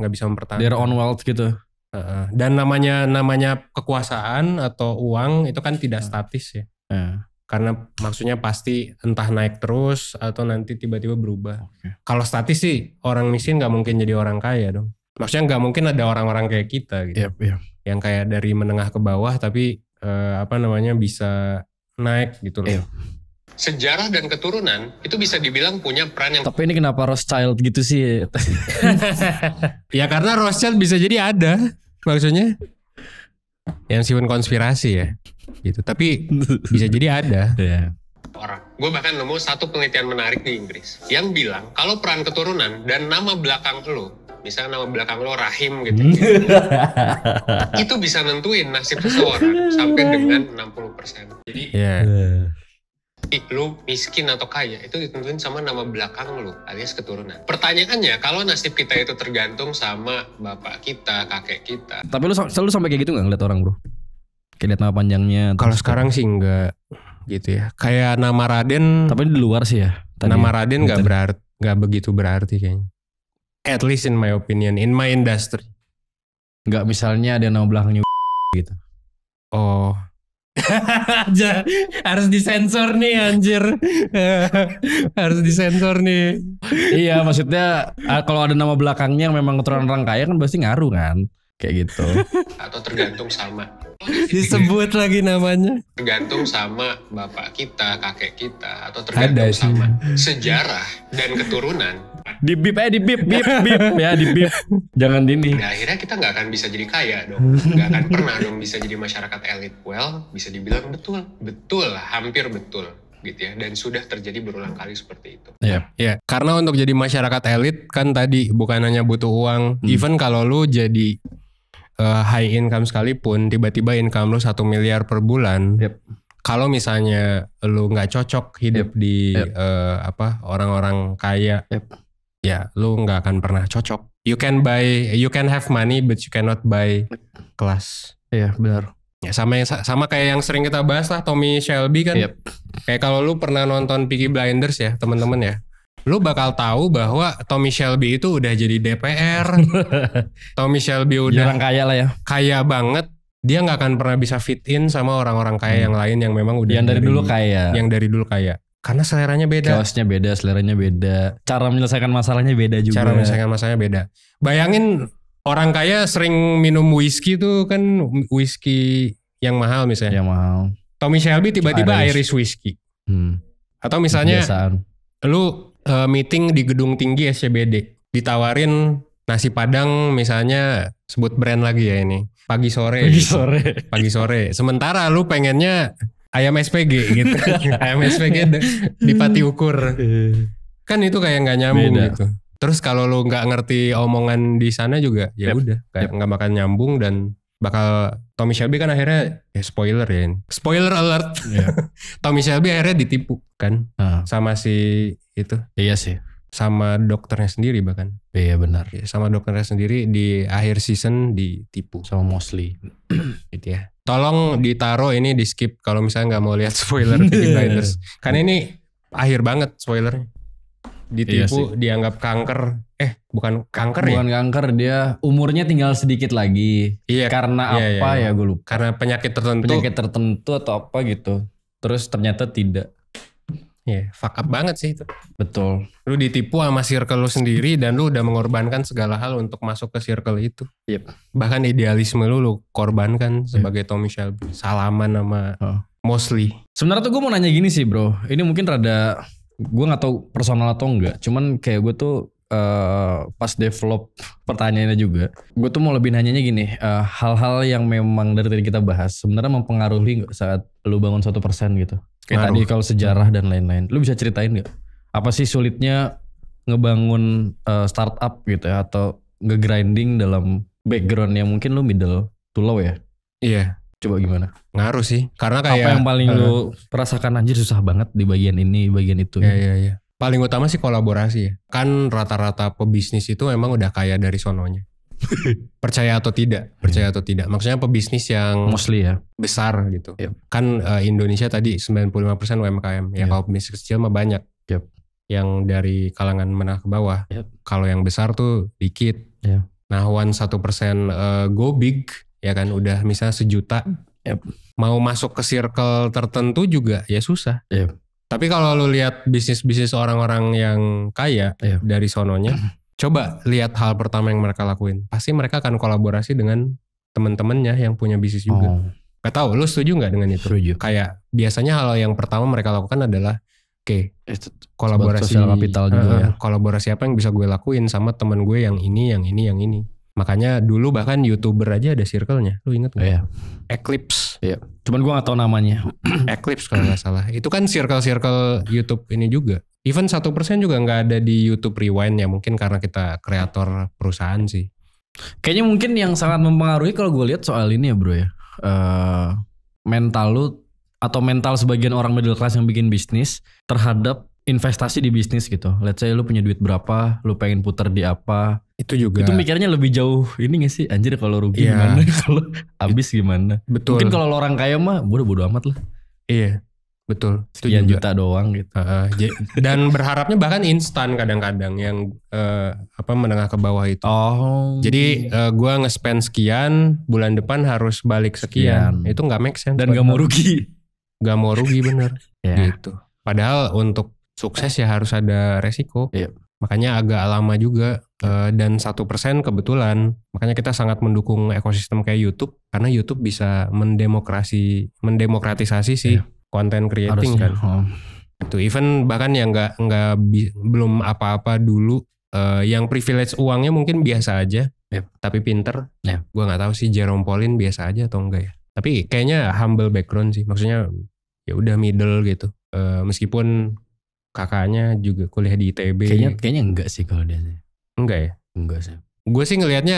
nggak bisa mempertahankan. Their own wealth gitu. Dan namanya kekuasaan atau uang itu kan tidak statis ya. Karena maksudnya pasti entah naik terus atau nanti tiba-tiba berubah. Kalau statis sih orang miskin nggak mungkin jadi orang kaya dong. Maksudnya nggak mungkin ada orang-orang kayak kita gitu. Yang kayak dari menengah ke bawah tapi bisa naik gitu loh. Sejarah dan keturunan itu bisa dibilang punya peran yang. Tapi ini kenapa Rothschild gitu sih? Ya karena Rothschild bisa jadi ada, maksudnya yang siun konspirasi ya, gitu. Tapi bisa jadi ada. Orang. Gue bahkan nemu satu penelitian menarik di Inggris yang bilang kalau peran keturunan dan nama belakang lo. Misalnya nama belakang lo Rahim gitu. Itu bisa nentuin nasib seseorang sampai dengan 60%. Jadi lu miskin atau kaya itu ditentuin sama nama belakang lu alias keturunan. Pertanyaannya, kalau nasib kita itu tergantung sama bapak kita, kakek kita. Tapi lu selalu sampai kayak gitu nggak ngeliat orang bro? Kayak liat nama panjangnya. Kalau sekarang sih enggak gitu ya. Kayak nama Raden. Tapi di luar sih ya. Nama Raden nggak begitu berarti kayaknya. At least in my opinion, in my industry. Nggak misalnya ada nama belakangnya gitu. Oh. Harus disensor nih anjir. Harus disensor nih. Iya maksudnya kalau ada nama belakangnya yang memang keturunan orang kaya kan pasti ngaruh kan. Kayak gitu. Atau tergantung sama. Disebut lagi namanya. Tergantung sama bapak kita, kakek kita. Atau tergantung sama sejarah dan keturunan. Di bip ya di bip. Jangan dini. Nah, akhirnya kita gak akan bisa jadi kaya dong. Gak akan pernah dong bisa jadi masyarakat elit. Well, bisa dibilang betul, hampir betul gitu ya. Dan sudah terjadi berulang kali seperti itu. Ya, karena untuk jadi masyarakat elit kan tadi bukan hanya butuh uang. Even kalau lu jadi high income sekalipun, tiba-tiba income lu 1 miliar per bulan. Kalau misalnya lu nggak cocok hidup di orang-orang kaya, ya lu nggak akan pernah cocok. You can have money but you cannot buy class. Iya benar. Ya sama kayak yang sering kita bahas lah, Tommy Shelby kan. Kayak kalau lu pernah nonton Peaky Blinders ya teman-teman ya, lu bakal tahu bahwa Tommy Shelby itu udah jadi DPR. Tommy Shelby udah orang kaya lah ya. Kaya banget. Dia nggak akan pernah bisa fit in sama orang-orang kaya yang lain yang memang udah yang dari dulu kaya. Yang dari dulu kaya. Karena seleranya beda. Kaosnya beda, seleranya beda. Cara menyelesaikan masalahnya beda juga. Cara menyelesaikan masalahnya beda. Bayangin orang kaya sering minum whisky tuh kan, whisky yang mahal misalnya. Yang mahal. Tommy Shelby tiba-tiba Irish whiskey. Atau misalnya lu meeting di gedung tinggi SCBD. Ditawarin nasi padang misalnya, sebut brand lagi ya ini. Pagi sore. Sementara lu pengennya ayam SPG gitu. Ayam SPG di Pati Ukur. Kan itu kayak nggak nyambung gitu. Terus kalau lu nggak ngerti omongan di sana juga, ya udah kayak nggak bakal nyambung dan bakal Tommy Shelby kan akhirnya spoiler ya ini. Spoiler alert. Tommy Shelby akhirnya ditipu kan sama si itu. Iya sih. Sama dokternya sendiri bahkan. Iya benar. Sama dokternya sendiri di akhir season ditipu. Sama Mosley. Gitu ya. Tolong ditaruh ini di skip kalau misalnya nggak mau lihat spoiler Peaky Blinders. Karena ini akhir banget spoilernya. Ditipu, dianggap kanker. Bukan kanker ya? Bukan kanker, dia umurnya tinggal sedikit lagi. Iya. Karena apa ya gue lupa. Karena penyakit tertentu. Penyakit tertentu atau apa gitu. Terus ternyata tidak. Fuck up banget sih itu. Betul. Lu ditipu sama circle lu sendiri dan lu udah mengorbankan segala hal untuk masuk ke circle itu. Bahkan idealisme lu korbankan sebagai Tommy Shelby. Salaman sama Mosley. Sebenarnya tuh gue mau nanya gini sih bro. Ini mungkin rada, gue gak tahu personal atau enggak. Cuman kayak gue tuh pas develop pertanyaannya juga. Gue tuh mau lebih nanyanya gini. Hal-hal yang memang dari tadi kita bahas sebenarnya mempengaruhi gak saat lu bangun 1% gitu? Kayak tadi kalau sejarah dan lain-lain. Lu bisa ceritain gak? Apa sih sulitnya ngebangun startup gitu ya? Atau nge-grinding dalam background yang mungkin lu middle to low ya? Iya. Coba gimana? Ngaruh sih. Karena kayak. Apa yang paling lu rasakan anjir susah banget di bagian ini, bagian itu? Iya. Paling utama sih kolaborasi ya. Kan rata-rata pebisnis itu emang udah kaya dari sononya. Percaya atau tidak? Maksudnya pebisnis yang mostly ya besar gitu. Kan Indonesia tadi 95% UMKM. Ya kalau bisnis kecil mah banyak. Yang dari kalangan menengah ke bawah. Kalau yang besar tuh dikit. Nah, 1% go big ya kan udah misalnya 1 juta. Mau masuk ke circle tertentu juga ya susah. Tapi kalau lu lihat bisnis-bisnis orang-orang yang kaya dari sononya, coba lihat hal pertama yang mereka lakuin. Pasti mereka akan kolaborasi dengan teman-temannya yang punya bisnis juga. Gak tau, lu setuju gak dengan itu? Setuju. Kayak biasanya hal yang pertama mereka lakukan adalah kolaborasi sosial kapital juga ya. Kolaborasi apa yang bisa gue lakuin sama teman gue yang ini. Makanya dulu bahkan YouTuber aja ada circle-nya. Lu inget gak? Eclipse. Cuman gue gak tahu namanya. Eclipse kalau gak salah. Itu kan circle-circle YouTube ini juga. Even 1% juga gak ada di YouTube Rewind ya. Mungkin karena kita kreator perusahaan sih. Kayaknya mungkin yang sangat mempengaruhi kalau gue lihat soal ini ya bro ya. Mental lu atau mental sebagian orang middle class yang bikin bisnis terhadap investasi di bisnis gitu. Let's say lu punya duit berapa, lu pengen puter di apa. Itu juga. Itu mikirnya lebih jauh ini gak sih? Anjir kalau rugi gimana, kalau habis gimana. Betul. Mungkin kalau orang kaya mah bodo amat lah. Iya, betul. Sekian juta doang gitu. Dan berharapnya bahkan instan kadang-kadang yang menengah ke bawah itu. Jadi gua nge-spend sekian, bulan depan harus balik sekian. Itu gak make sense. Dan gak mau rugi. Gak mau rugi bener. Gitu. Padahal untuk sukses ya harus ada resiko. Makanya agak lama juga. Dan 1% kebetulan. Makanya kita sangat mendukung ekosistem kayak YouTube. Karena YouTube bisa mendemokratisasi sih konten creating kan. Itu even bahkan yang belum apa-apa dulu. Yang privilege uangnya mungkin biasa aja. Tapi pinter. Gue gak tahu sih Jerome Pauline biasa aja atau enggak ya. Tapi kayaknya humble background sih. Maksudnya ya udah middle gitu. Meskipun kakaknya juga kuliah di ITB. Kayaknya enggak sih kalau dia. Enggak ya? Enggak sih. Gue sih ngelihatnya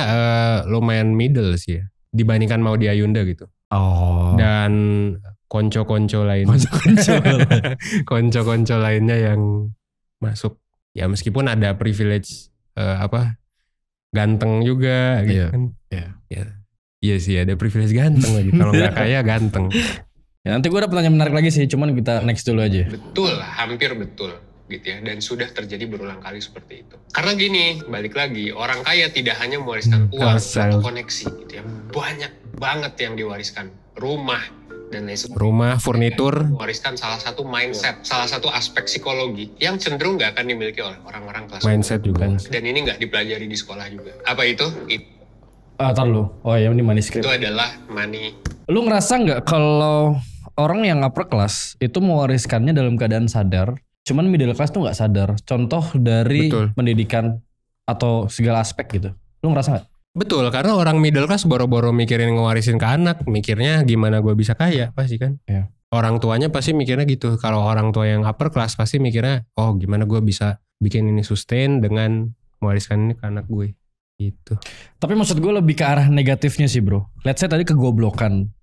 lumayan middle sih ya. Dibandingkan Maudy Ayunda gitu. Dan konco-konco lainnya. Konco-konco lainnya yang masuk. Ya meskipun ada privilege ganteng juga gitu kan. Iya sih ada privilege ganteng lagi. Kalau gak kaya ganteng. Ya, nanti gue ada pertanyaan menarik lagi sih, cuman kita next dulu aja. Betul, hampir betul gitu ya. Dan sudah terjadi berulang kali seperti itu. Karena gini, balik lagi, orang kaya tidak hanya mewariskan uang atau koneksi gitu ya. Banyak banget yang diwariskan. Rumah dan lain sebagainya. Rumah, furnitur. Mewariskan salah satu mindset, salah satu aspek psikologi yang cenderung gak akan dimiliki oleh orang-orang kelas mindset juga. Dan ini gak dipelajari di sekolah juga. Apa itu? Tar lu. Oh ya, ini manuskrip. Itu adalah money. Lu ngerasa gak kalau orang yang upper class itu mewariskannya dalam keadaan sadar, cuman middle class tuh gak sadar. Contoh dari pendidikan atau segala aspek gitu. Lu ngerasa gak? Betul, karena orang middle class boro-boro mikirin ngewarisin ke anak, mikirnya gimana gue bisa kaya, pasti kan. Orang tuanya pasti mikirnya gitu. Kalau orang tua yang upper class pasti mikirnya, oh gimana gue bisa bikin ini sustain dengan mewariskan ini ke anak gue. Gitu. Tapi maksud gue lebih ke arah negatifnya sih bro. Let's say tadi kegoblokan.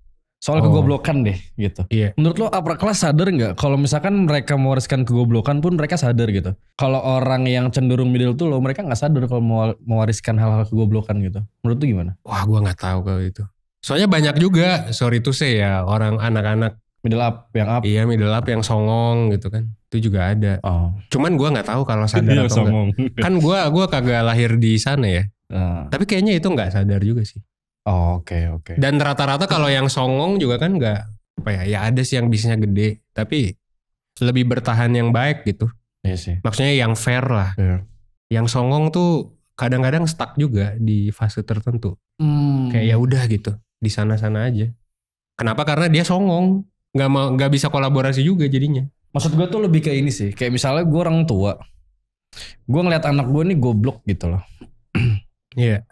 Soal kegoblokan deh gitu. Menurut lo upper class sadar gak kalau misalkan mereka mewariskan kegoblokan pun mereka sadar gitu. Kalau orang yang cenderung middle tuh lo mereka gak sadar kalau mewariskan hal-hal kegoblokan gitu. Menurut lo gimana? Wah gue gak tahu kalau itu. Soalnya banyak juga, sorry to say ya, orang anak-anak middle up yang up. Iya middle up yang songong gitu kan. Itu juga ada. Cuman gue gak tahu kalau sadar atau enggak. Kan gue kagak lahir di sana ya. Tapi kayaknya itu gak sadar juga sih. Oke. Dan rata-rata kalau yang songong juga kan nggak ya ada sih yang bisnisnya gede tapi lebih bertahan yang baik gitu. Iya sih. Maksudnya yang fair lah. Yang songong tuh kadang-kadang stuck juga di fase tertentu. Kayak ya udah gitu di sana-sana aja. Kenapa? Karena dia songong, nggak bisa kolaborasi juga jadinya. Maksud gue tuh lebih ke ini sih. Kayak misalnya gue orang tua, gue ngeliat anak gue nih goblok gitu loh. Iya.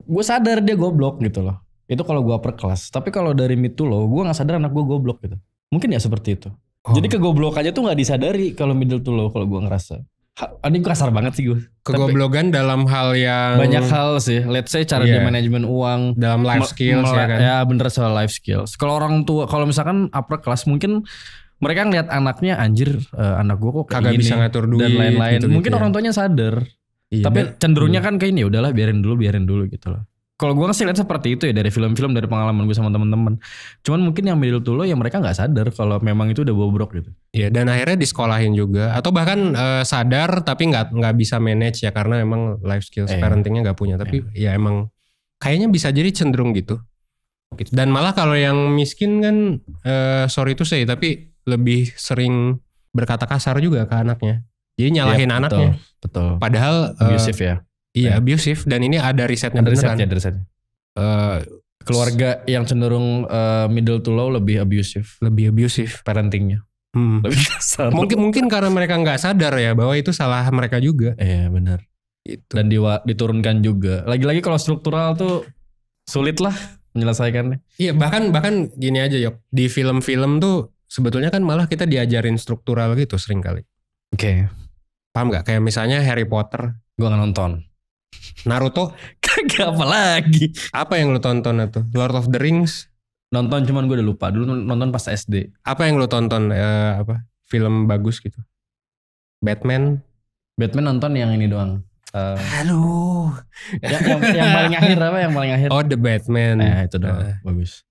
Gue sadar dia goblok gitu loh. Itu kalau gue upper class. Tapi kalau dari mid to low, gue gak sadar anak gue goblok gitu. Mungkin ya seperti itu. Jadi kegoblokannya tuh gak disadari kalau middle to low kalau gue ngerasa. Ini kasar banget sih gue. Kegoblokan dalam hal yang banyak hal sih. Let's say cara dia manajemen uang. Dalam life skills ya kan. Ya bener soal life skills. Kalau orang tua, kalau misalkan upper class mungkin mereka ngeliat anaknya anjir anak gue kok kayak kagak gini. Bisa ngatur duit. Dan lain-lain. Gitu, mungkin orang tuanya sadar. Iya, tapi cenderungnya kan kayak ini udahlah biarin dulu gitu loh. Kalau gue sih lihat seperti itu ya dari film-film, dari pengalaman gue sama teman-teman. Cuman mungkin yang middle to low ya mereka nggak sadar kalau memang itu udah bobrok gitu. Iya, dan akhirnya disekolahin juga atau bahkan sadar tapi nggak bisa manage ya karena emang life skills parentingnya nggak punya. Tapi ya emang kayaknya bisa jadi cenderung gitu. Dan malah kalau yang miskin kan sorry to say tapi lebih sering berkata kasar juga ke anaknya. Jadi nyalahin anaknya. Betul. Padahal abusive ya. Iya, abusive dan ini ada risetnya beneran. Ada risetnya. Keluarga yang cenderung middle to low lebih abusive parentingnya. Lebih kasar. Mungkin karena mereka nggak sadar ya bahwa itu salah mereka juga. Iya, benar. Gitu. Dan diturunkan juga. Lagi-lagi kalau struktural tuh sulit lah menyelesaikannya. Iya, bahkan gini aja Yok. Di film-film tuh sebetulnya kan malah kita diajarin struktural gitu sering kali. Oke. Paham gak? Kayak misalnya Harry Potter. Gue gak nonton. Naruto. Kagak apa lagi. Apa yang lu tonton itu? Lord of the Rings. Nonton cuman gue udah lupa. Dulu nonton pas SD. Apa yang lu tonton film bagus gitu? Batman nonton yang ini doang. Aduh. yang paling akhir apa? Yang paling akhir? Oh, The Batman. Itu doang. Bagus.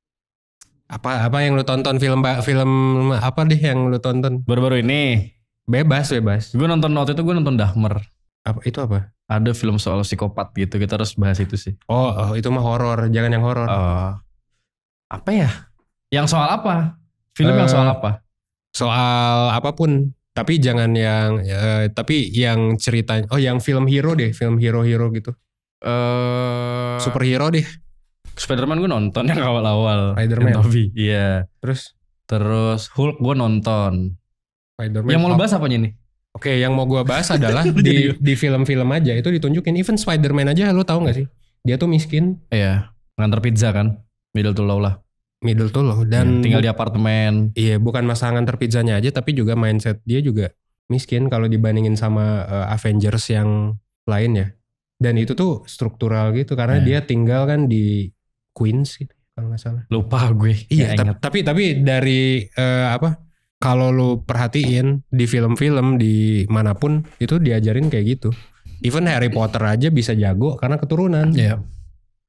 Apa yang lu tonton film apa deh yang lu tonton? Baru-baru ini. Bebas. Gue nonton waktu itu Dahmer. Itu apa? Ada film soal psikopat gitu. Kita harus bahas itu sih. Oh itu mah horor. Jangan yang horor. Apa ya? Yang soal apa? Film yang soal apa? Soal apapun. Tapi jangan yang tapi yang ceritanya yang film hero deh, film hero gitu. Superhero deh. Spider-Man gue nonton yang awal-awal. Spider-Man. Iya. Terus Hulk gue nonton. Spider-Man. Yang mau lo bahas apanya nih? Oke, yang mau gue bahas adalah di film-film aja itu ditunjukin. Even Spider-Man aja lo tahu nggak sih? Dia tuh miskin. Iya. Nganter pizza kan. Middle to low lah. Dan tinggal di apartemen. Iya, bukan masalah nganter pizzanya aja, tapi juga mindset dia juga miskin kalau dibandingin sama Avengers yang lain ya. Dan itu tuh struktural gitu karena dia tinggal kan di Queens gitu kalau nggak salah. Lupa gue. Iya, tapi dari kalau lu perhatiin di film-film di manapun itu diajarin kayak gitu. Even Harry Potter aja bisa jago karena keturunan. Iya.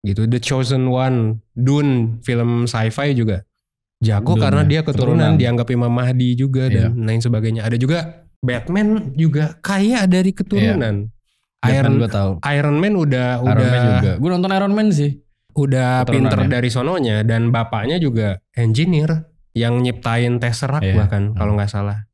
Gitu. The Chosen One, Dune, film sci-fi juga jago karena dia keturunan, dianggap Imam Mahdi juga dan lain sebagainya. Ada juga Batman juga kaya dari keturunan. Iron Man udah juga. Gue nonton Iron Man sih. Udah pinter dari sononya dan bapaknya juga engineer yang nyiptain Tesseract bahkan kalau nggak salah.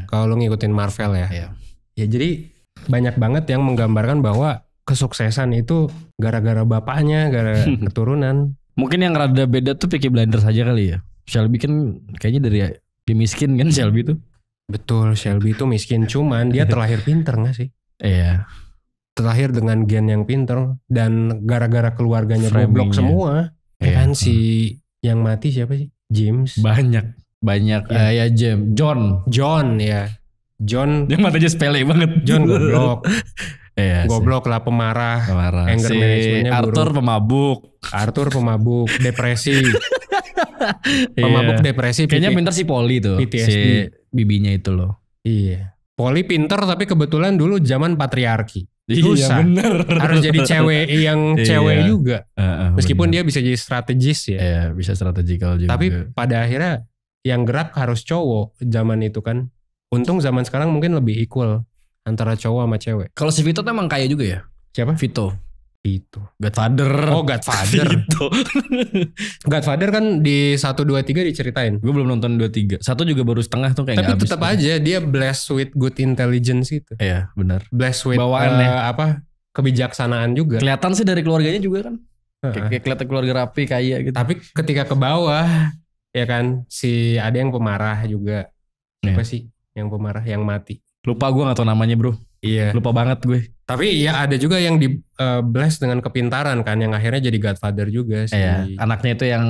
Kalau lu ngikutin Marvel ya. Ya jadi banyak banget yang menggambarkan bahwa kesuksesan itu gara-gara bapaknya, gara keturunan. Mungkin yang rada beda tuh Peaky Blinders aja kali ya. Shelby kan kayaknya dari miskin kan Shelby tuh. Betul, Shelby itu miskin. Cuman dia terlahir pinter gak sih? Iya. Terlahir dengan gen yang pinter. Dan gara-gara keluarganya goblok semua. Ya kan si yang mati siapa sih? James. Banyak ya James. John ya. John. Yang matanya sepele banget. John goblok. Goblok lah, pemarah. Anger managementnya buruk. Arthur pemabuk, depresi. Pemabuk depresi. Kayaknya pinter si Polly tuh. PTSD. Si bibinya itu loh. Iya. Polly pinter tapi kebetulan dulu zaman patriarki. Susah. Iya bener. Harus jadi cewek yang cewek juga. Meskipun dia bisa jadi strategis ya. Iya bisa strategikal juga. Tapi pada akhirnya yang gerak harus cowok zaman itu kan. Untung zaman sekarang mungkin lebih equal antara cowok sama cewek. Kalau si Vito tuh emang kaya juga ya? Siapa? Vito. Godfather. Oh Godfather. Vito. Godfather kan di 1, 2, 3 diceritain. Gue belum nonton 2, 3. 1 juga baru setengah tuh kayak. Tapi tetap aja dia blessed with good intelligence gitu. Iya benar. Blessed with kebijaksanaan juga. Kelihatan sih dari keluarganya juga kan. Kayak kelihatan keluarga rapi kaya gitu. Tapi ketika ke bawah ya kan si ada yang pemarah juga. Apa sih yang pemarah yang mati? Lupa gue gak tau namanya bro. Iya. Lupa banget gue. Tapi ya ada juga yang di bless dengan kepintaran kan. Yang akhirnya jadi Godfather juga sih. Iya. Anaknya itu yang.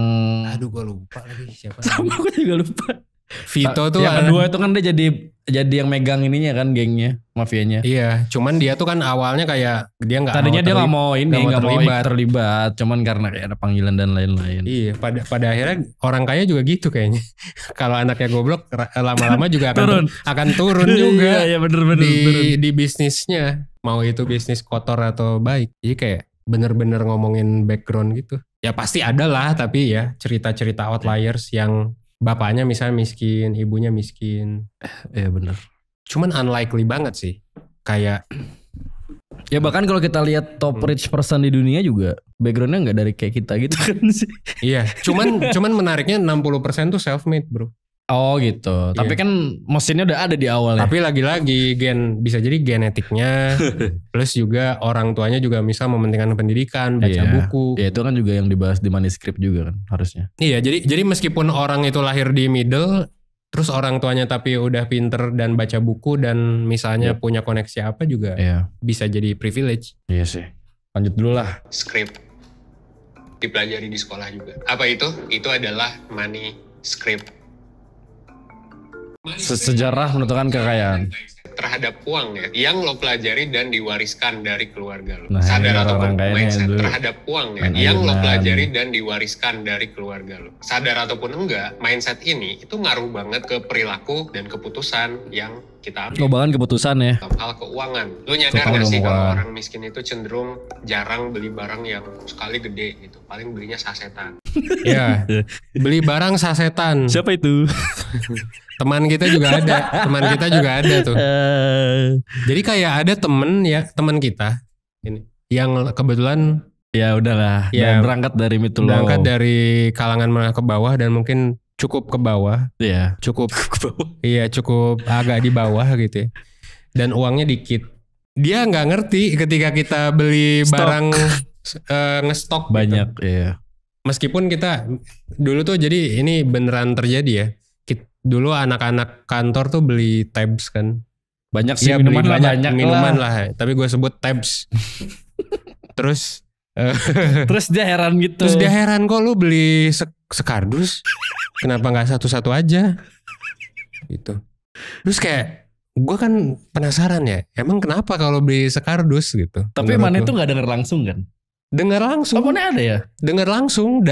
Aduh gue lupa lagi siapa. Sama gue juga lupa. Vito tuh. Yang kedua itu kan dia jadi yang megang ininya kan gengnya. Mafianya. Iya. Cuman dia tuh kan awalnya kayak. Dia gak tadinya dia gak mau terlibat. Cuman karena kayak ada panggilan dan lain-lain. Iya. Pada akhirnya orang kaya juga gitu kayaknya. Kalau anaknya goblok lama-lama juga akan turun juga. Iya bener. Di bisnisnya. Mau itu bisnis kotor atau baik. Jadi kayak bener-bener ngomongin background gitu. Ya pasti ada lah. Tapi ya cerita-cerita outliers yang bapaknya misalnya miskin, ibunya miskin. Iya bener. Cuman unlikely banget sih. Kayak. Ya bahkan kalau kita lihat top rich person di dunia juga. Backgroundnya gak dari kayak kita gitu kan sih. Iya. Cuman menariknya 60% tuh self made bro. Oh gitu. Iya. Tapi kan mesinnya udah ada di awal ya. Tapi lagi-lagi bisa jadi genetiknya. Plus juga orang tuanya juga misal mementingkan pendidikan, baca buku. Ya itu kan juga yang dibahas di manuskrip juga kan harusnya. Iya jadi meskipun orang itu lahir di middle. Terus orang tuanya tapi udah pinter dan baca buku. Dan misalnya punya koneksi apa juga. Bisa jadi privilege. Iya sih. Lanjut dulu lah. Script. Dipelajari di sekolah juga. Apa itu? Itu adalah manuskrip. Sejarah menentukan kekayaan. terhadap uang ya, yang lo pelajari dan diwariskan dari keluarga lo. Nah, Sadar ataupun mindset itu terhadap uang ya, yang lo pelajari dan diwariskan dari keluarga lo. Sadar ataupun enggak, mindset ini itu ngaruh banget ke perilaku dan keputusan yang kita ambil. Bahkan keputusan ya. Hal keuangan. Lo nyadar gak sih kalau orang miskin itu cenderung jarang beli barang yang sekali gede gitu. Paling belinya sasetan. Iya. Beli barang sasetan. Siapa itu? Teman kita juga ada tuh. Jadi kayak ada teman kita ini yang kebetulan ya udahlah, ya, berangkat dari itu loh. Berangkat dari kalangan menengah ke bawah dan mungkin cukup ke bawah. Iya. Cukup iya, cukup agak di bawah gitu ya. Dan uangnya dikit. Dia nggak ngerti ketika kita beli barang ngestok banyak gitu. Iya. Meskipun kita dulu tuh, jadi ini beneran terjadi ya. Dulu anak-anak kantor tuh beli tabs kan. Banyak sih, ya, banyak minuman lah. Tapi gue sebut tabs. Terus dia heran gitu. Terus dia heran, kok lu beli sekardus? Kenapa nggak satu-satu aja? Gitu. Terus kayak gue kan penasaran ya. Emang kenapa kalau beli sekardus gitu? Tapi mana itu nggak denger langsung kan? Dengar langsung. Oh, mana ada ya? Dengar langsung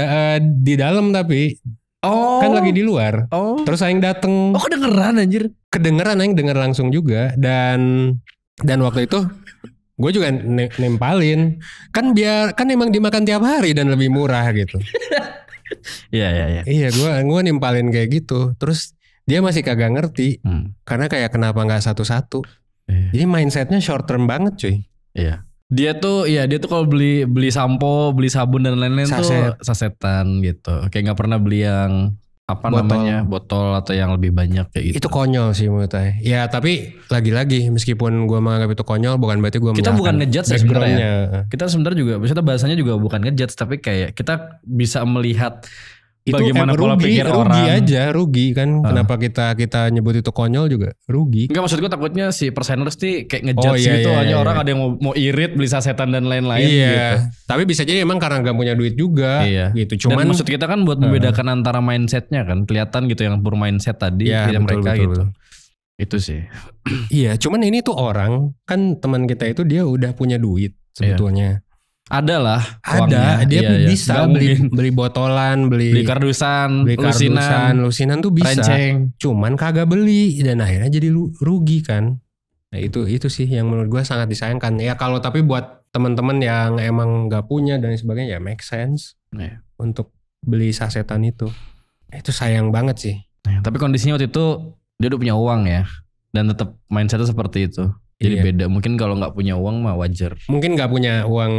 di dalam tapi. Oh. Kan lagi di luar. Oh. Terus aing dateng. Oh, kedengeran anjir. Kedengeran, aing denger langsung juga. Dan waktu itu gue juga nempalin. Kan emang dimakan tiap hari dan lebih murah gitu. Iya. Iya, gue nimpalin kayak gitu. Terus dia masih kagak ngerti. Karena kayak kenapa gak satu-satu. Jadi mindsetnya short term banget cuy. Iya. Dia tuh kalau beli sampo, beli sabun dan lain-lain tuh sasetan gitu. Kayak nggak pernah beli yang botol atau yang lebih banyak kayak gitu. Itu konyol sih menurut saya. Ya tapi lagi-lagi meskipun gue menganggap itu konyol, bukan berarti gue kita bukan ngejudge sebenarnya. Kita sebenarnya juga, maksudnya bahasanya juga bukan ngejudge, tapi kayak kita bisa melihat itu bagaimana pola pikir orang. Rugi kan. Kenapa kita nyebut itu konyol juga rugi. Enggak, maksud gue takutnya si perseners nih kayak ngejudge gitu. Hanya orang ada yang mau irit beli sasetan dan lain-lain gitu. Tapi bisa jadi emang karena gak punya duit juga gitu. Cuman dan maksud kita kan buat membedakan antara mindsetnya kan. Kelihatan gitu yang bermindset tadi mereka gitu. Itu sih. Iya, cuman ini tuh orang kan, teman kita itu dia udah punya duit sebetulnya. Ada, dia bisa beli botolan, beli kardusan, lusinan tuh bisa. Renceng. Cuman kagak beli dan akhirnya jadi rugi kan. Nah itu sih yang menurut gue sangat disayangkan. Ya kalau tapi buat teman-teman yang emang nggak punya dan sebagainya ya make sense untuk beli sasetan itu. Itu sayang banget sih. Tapi kondisinya waktu itu dia udah punya uang ya, dan tetap mindsetnya seperti itu. Jadi beda. Mungkin kalau nggak punya uang mah wajar. Mungkin nggak punya uang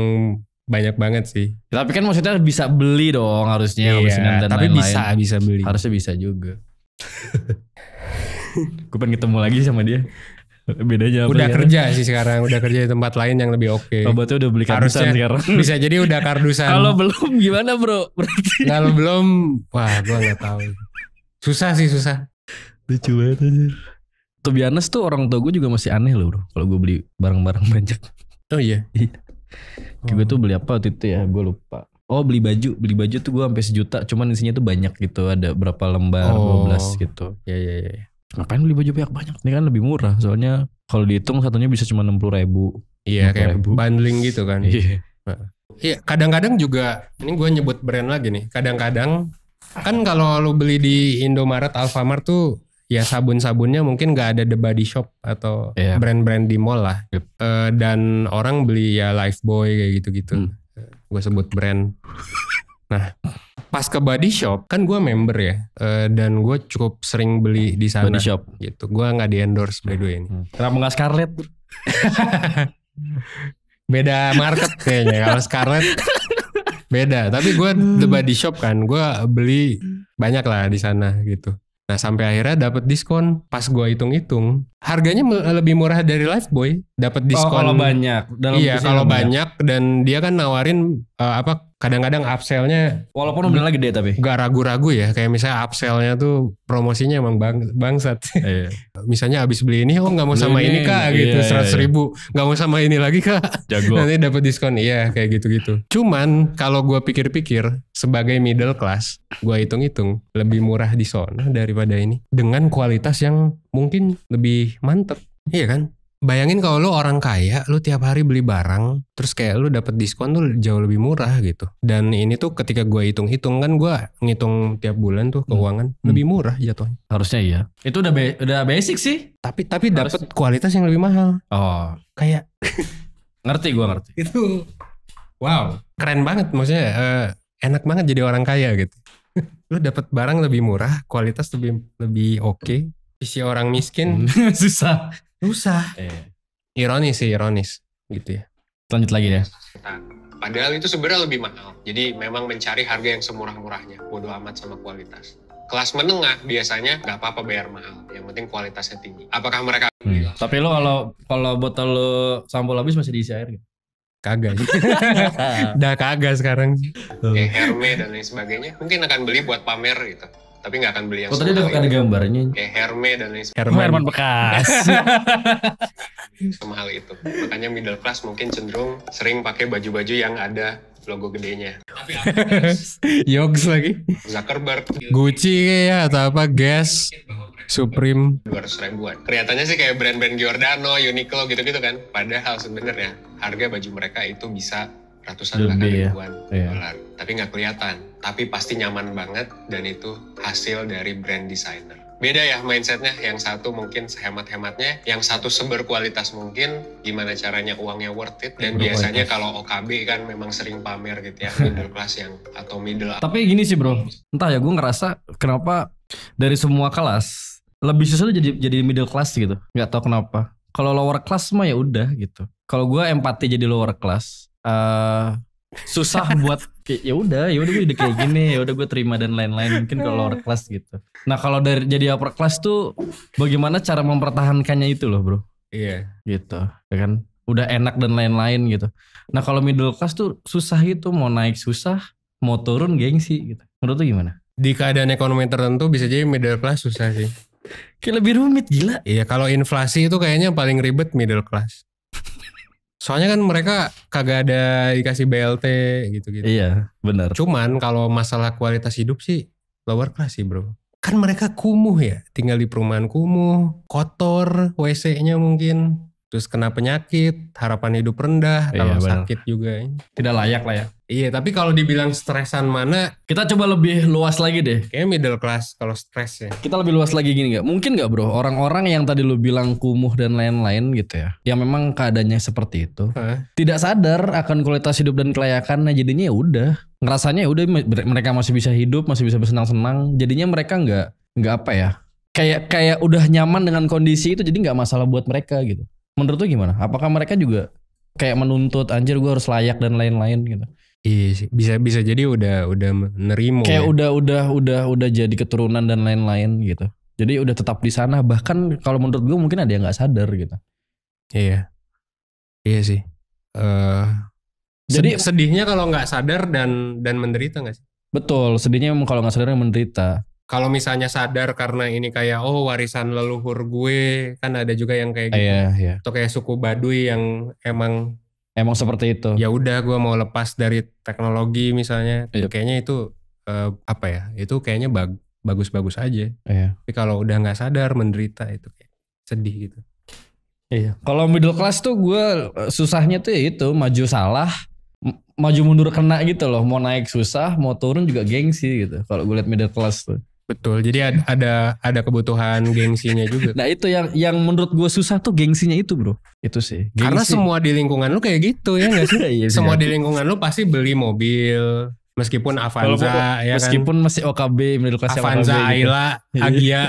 banyak banget sih. Tapi kan maksudnya bisa beli dong harusnya. Dan tapi lain-lain. bisa beli. Harusnya bisa juga. Gue pengen ketemu lagi sama dia. Bedanya apa? Udah kerja sih sekarang. Udah kerja di tempat lain yang lebih oke. Oh, berarti udah beli kardusan sekarang. Bisa jadi udah kardusan. Kalau belum gimana bro? Berarti. Kalau belum, wah gue nggak tahu. Susah. Lucu banget aja. To be honest tuh orang tua gue juga masih aneh loh bro. Kalau gue beli barang-barang banyak. Oh iya? Gue tuh beli apa waktu itu ya, gue lupa. Oh beli baju tuh gue sampai 1 juta. Cuman isinya tuh banyak gitu. Ada berapa lembar, 12 gitu. Iya. Ngapain beli baju banyak? Ini kan lebih murah. Soalnya kalau dihitung satunya bisa cuma 60.000. Iya kayak bundling gitu kan. Iya kadang-kadang juga, ini gue nyebut brand lagi nih. Kadang-kadang kan kalau lu beli di Indomaret, Alfamart tuh ya sabun-sabunnya mungkin gak ada The Body Shop atau brand-brand di mall lah. Dan orang beli ya Lifebuoy kayak gitu-gitu. Gue sebut brand. Nah pas ke Body Shop kan gue member ya. Dan gue cukup sering beli di sana. Body Shop gitu. Gue gak di endorse by the way ini. Kenapa gak Scarlett? Beda market kayaknya. Kalau Scarlett beda. Tapi gue The Body Shop kan. Gue beli banyak lah di sana gitu. Nah sampai akhirnya dapat diskon. Pas gue hitung-hitung harganya lebih murah dari Lifebuoy. Dapat diskon. Kalau banyak. Iya kalau banyak. Dan dia kan nawarin kadang-kadang upsellnya. Walaupun nominalnya gede tapi. Gak ragu-ragu ya. Kayak misalnya upsellnya tuh promosinya emang bangsat. Misalnya abis beli ini, oh gak mau sama ini kak gitu. 100.000. Gak mau sama ini lagi kak. Jago. Nanti dapat diskon. Iya kayak gitu-gitu. Cuman kalau gue pikir-pikir sebagai middle class, gue hitung-hitung lebih murah di sana daripada ini. Dengan kualitas yang mungkin lebih mantep. Iya kan? Bayangin kalau lu orang kaya, lu tiap hari beli barang, terus kayak lu dapet diskon tuh jauh lebih murah gitu. Dan ini tuh ketika gue hitung-hitung kan gue ngitung tiap bulan tuh keuangan lebih murah jatuhnya. Harusnya iya. Itu udah basic sih. Tapi dapet kualitas yang lebih mahal. Oh, Kayak ngerti. itu wow, keren banget maksudnya. Enak banget jadi orang kaya gitu. Lu dapet barang lebih murah, kualitas lebih oke. Sisi orang miskin susah. Ironis gitu ya. Lanjut lagi ya. Padahal itu sebenarnya lebih mahal. Jadi memang mencari harga yang semurah-murahnya. Bodo amat sama kualitas. Kelas menengah biasanya nggak apa-apa bayar mahal. Yang penting kualitasnya tinggi. Apakah mereka? Tapi lo kalau botol lo sampul habis masih diisi air gitu? Kagak. Udah kagak sekarang. Kayak Hermes dan lain sebagainya. Mungkin akan beli buat pamer gitu. Tapi nggak akan beli yang tadi udah ada gambarnya. Kayak Hermes dan lain sebagainya. Herman bekas. Semahal itu. Makanya middle class mungkin cenderung sering pakai baju-baju yang ada logo gedenya. Yogs lagi. Zuckerberg. Gucci ya atau apa? Guess. Supreme. 200 ribuan. Kelihatannya sih kayak brand-brand Giordano, Uniqlo gitu-gitu kan. Padahal sebenarnya harga baju mereka itu bisa ratusan bahkan ribuan dolar. Tapi nggak kelihatan. Tapi pasti nyaman banget dan itu hasil dari brand designer. Beda ya mindsetnya. Yang satu mungkin sehemat-hematnya, yang satu seberkualitas mungkin. Gimana caranya uangnya worth it. Dan biasanya kalau OKB kan memang sering pamer gitu ya. Middle class yang atau middle. Tapi gini sih bro, entah ya gue ngerasa kenapa dari semua kelas lebih susah jadi middle class gitu. Nggak tahu kenapa. Kalau lower class mah ya udah gitu. Kalau gue empati jadi lower class, susah buat ya udah gue udah kayak gini, ya udah gue terima dan lain-lain. Mungkin kalau lower class gitu. Nah kalau dari jadi upper class tuh bagaimana cara mempertahankannya itu loh bro. Iya. Gitu, ya kan. Udah enak dan lain-lain gitu. Nah kalau middle class tuh susah gitu, mau naik susah, mau turun gengsi gitu. Menurut lu gimana? Di keadaan ekonomi tertentu bisa jadi middle class susah sih. Kayak lebih rumit gila. Iya kalau inflasi itu kayaknya paling ribet middle class. Soalnya kan mereka kagak ada dikasih BLT gitu-gitu. Iya benar. Cuman kalau masalah kualitas hidup sih lower class sih bro. Kan mereka kumuh ya. Tinggal di perumahan kumuh. Kotor WC-nya mungkin. Terus kena penyakit. Harapan hidup rendah. Kalau sakit juga. Tidak layak lah ya. Iya tapi kalau dibilang stresan mana. Kita coba lebih luas lagi deh. Kayaknya middle class kalau stres ya. Kita lebih luas lagi gini gak? Mungkin gak bro orang-orang yang tadi lu bilang kumuh dan lain-lain gitu ya. Yang memang keadaannya seperti itu. Tidak sadar akan kualitas hidup dan kelayakannya. Jadinya ya udah. Ngerasanya ya udah mereka masih bisa hidup. Masih bisa bersenang-senang. Jadinya mereka gak apa ya. Kayak udah nyaman dengan kondisi itu. Jadi gak masalah buat mereka gitu. Menurut lu gimana? Apakah mereka juga kayak menuntut anjir gue harus layak dan lain-lain gitu? Iya sih, bisa jadi udah nerimo. Kayak ya. udah jadi keturunan dan lain-lain gitu. Jadi udah tetap di sana. Bahkan kalau menurut gue mungkin ada yang nggak sadar gitu. Iya sih. Jadi sedihnya kalau nggak sadar dan menderita nggak sih? Betul, sedihnya kalau nggak sadar menderita. Kalau misalnya sadar karena ini kayak warisan leluhur gue, kan ada juga yang kayak gitu. Iya. Atau kayak suku Baduy yang emang seperti itu. Ya udah gue mau lepas dari teknologi misalnya. Iya. Kayaknya itu itu kayaknya bagus-bagus aja. Iya. Tapi kalau udah nggak sadar menderita itu kayak sedih gitu. Iya. Kalau middle class tuh gue susahnya tuh ya itu maju salah, maju mundur kena gitu loh. Mau naik susah, mau turun juga gengsi gitu. Kalau gue liat middle class tuh. Betul, jadi ada kebutuhan gengsinya juga. Nah itu yang menurut gue susah tuh gengsinya itu bro. Itu sih. Gengsi. Karena semua di lingkungan lu kayak gitu ya gak sih? Iya, semua di lingkungan lu pasti beli mobil. Meskipun Avanza ya meskipun masih OKB, middle class Avanza, OKB, Ayla, gitu. Agia.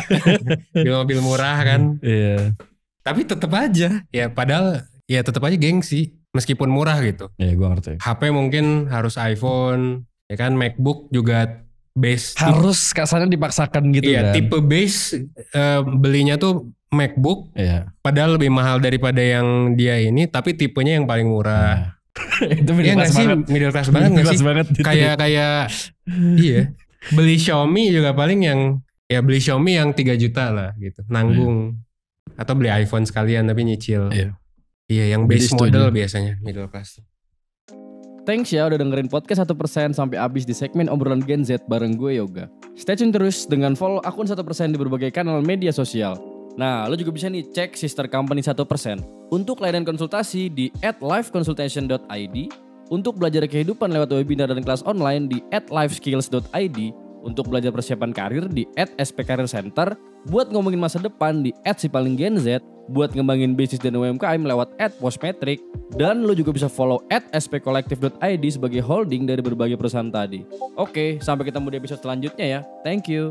Mobil murah kan. Iya. Tapi tetap aja. Ya padahal ya tetap aja gengsi. Meskipun murah gitu. Iya gue ngerti. HP mungkin harus iPhone. Ya kan MacBook juga base harus kasarnya dipaksakan gitu iya, kan. Tipe base belinya tuh MacBook. Iya. Padahal lebih mahal daripada yang dia ini, tapi tipenya yang paling murah. Itu middle class banget. Middle class banget enggak sih? Kayak iya. Beli Xiaomi juga paling beli Xiaomi yang 3 juta lah gitu. Nanggung. Atau beli iPhone sekalian tapi nyicil. Iya, yang base model biasanya middle class. Thanks ya udah dengerin podcast 1% sampai habis di segmen obrolan Gen Z bareng gue Yoga. Stay tune terus dengan follow akun 1% di berbagai kanal media sosial. Nah, lo juga bisa nih cek sister company 1%. Untuk layanan konsultasi di @liveconsultation.id, untuk belajar kehidupan lewat webinar dan kelas online di @liveskills.id, untuk belajar persiapan karir di @spcareercenter, buat ngomongin masa depan di @sipalinggenz, buat ngembangin bisnis dan UMKM lewat @postmetric, dan lo juga bisa follow @spcollective.id sebagai holding dari berbagai perusahaan tadi. Oke, sampai ketemu di episode selanjutnya ya. Thank you.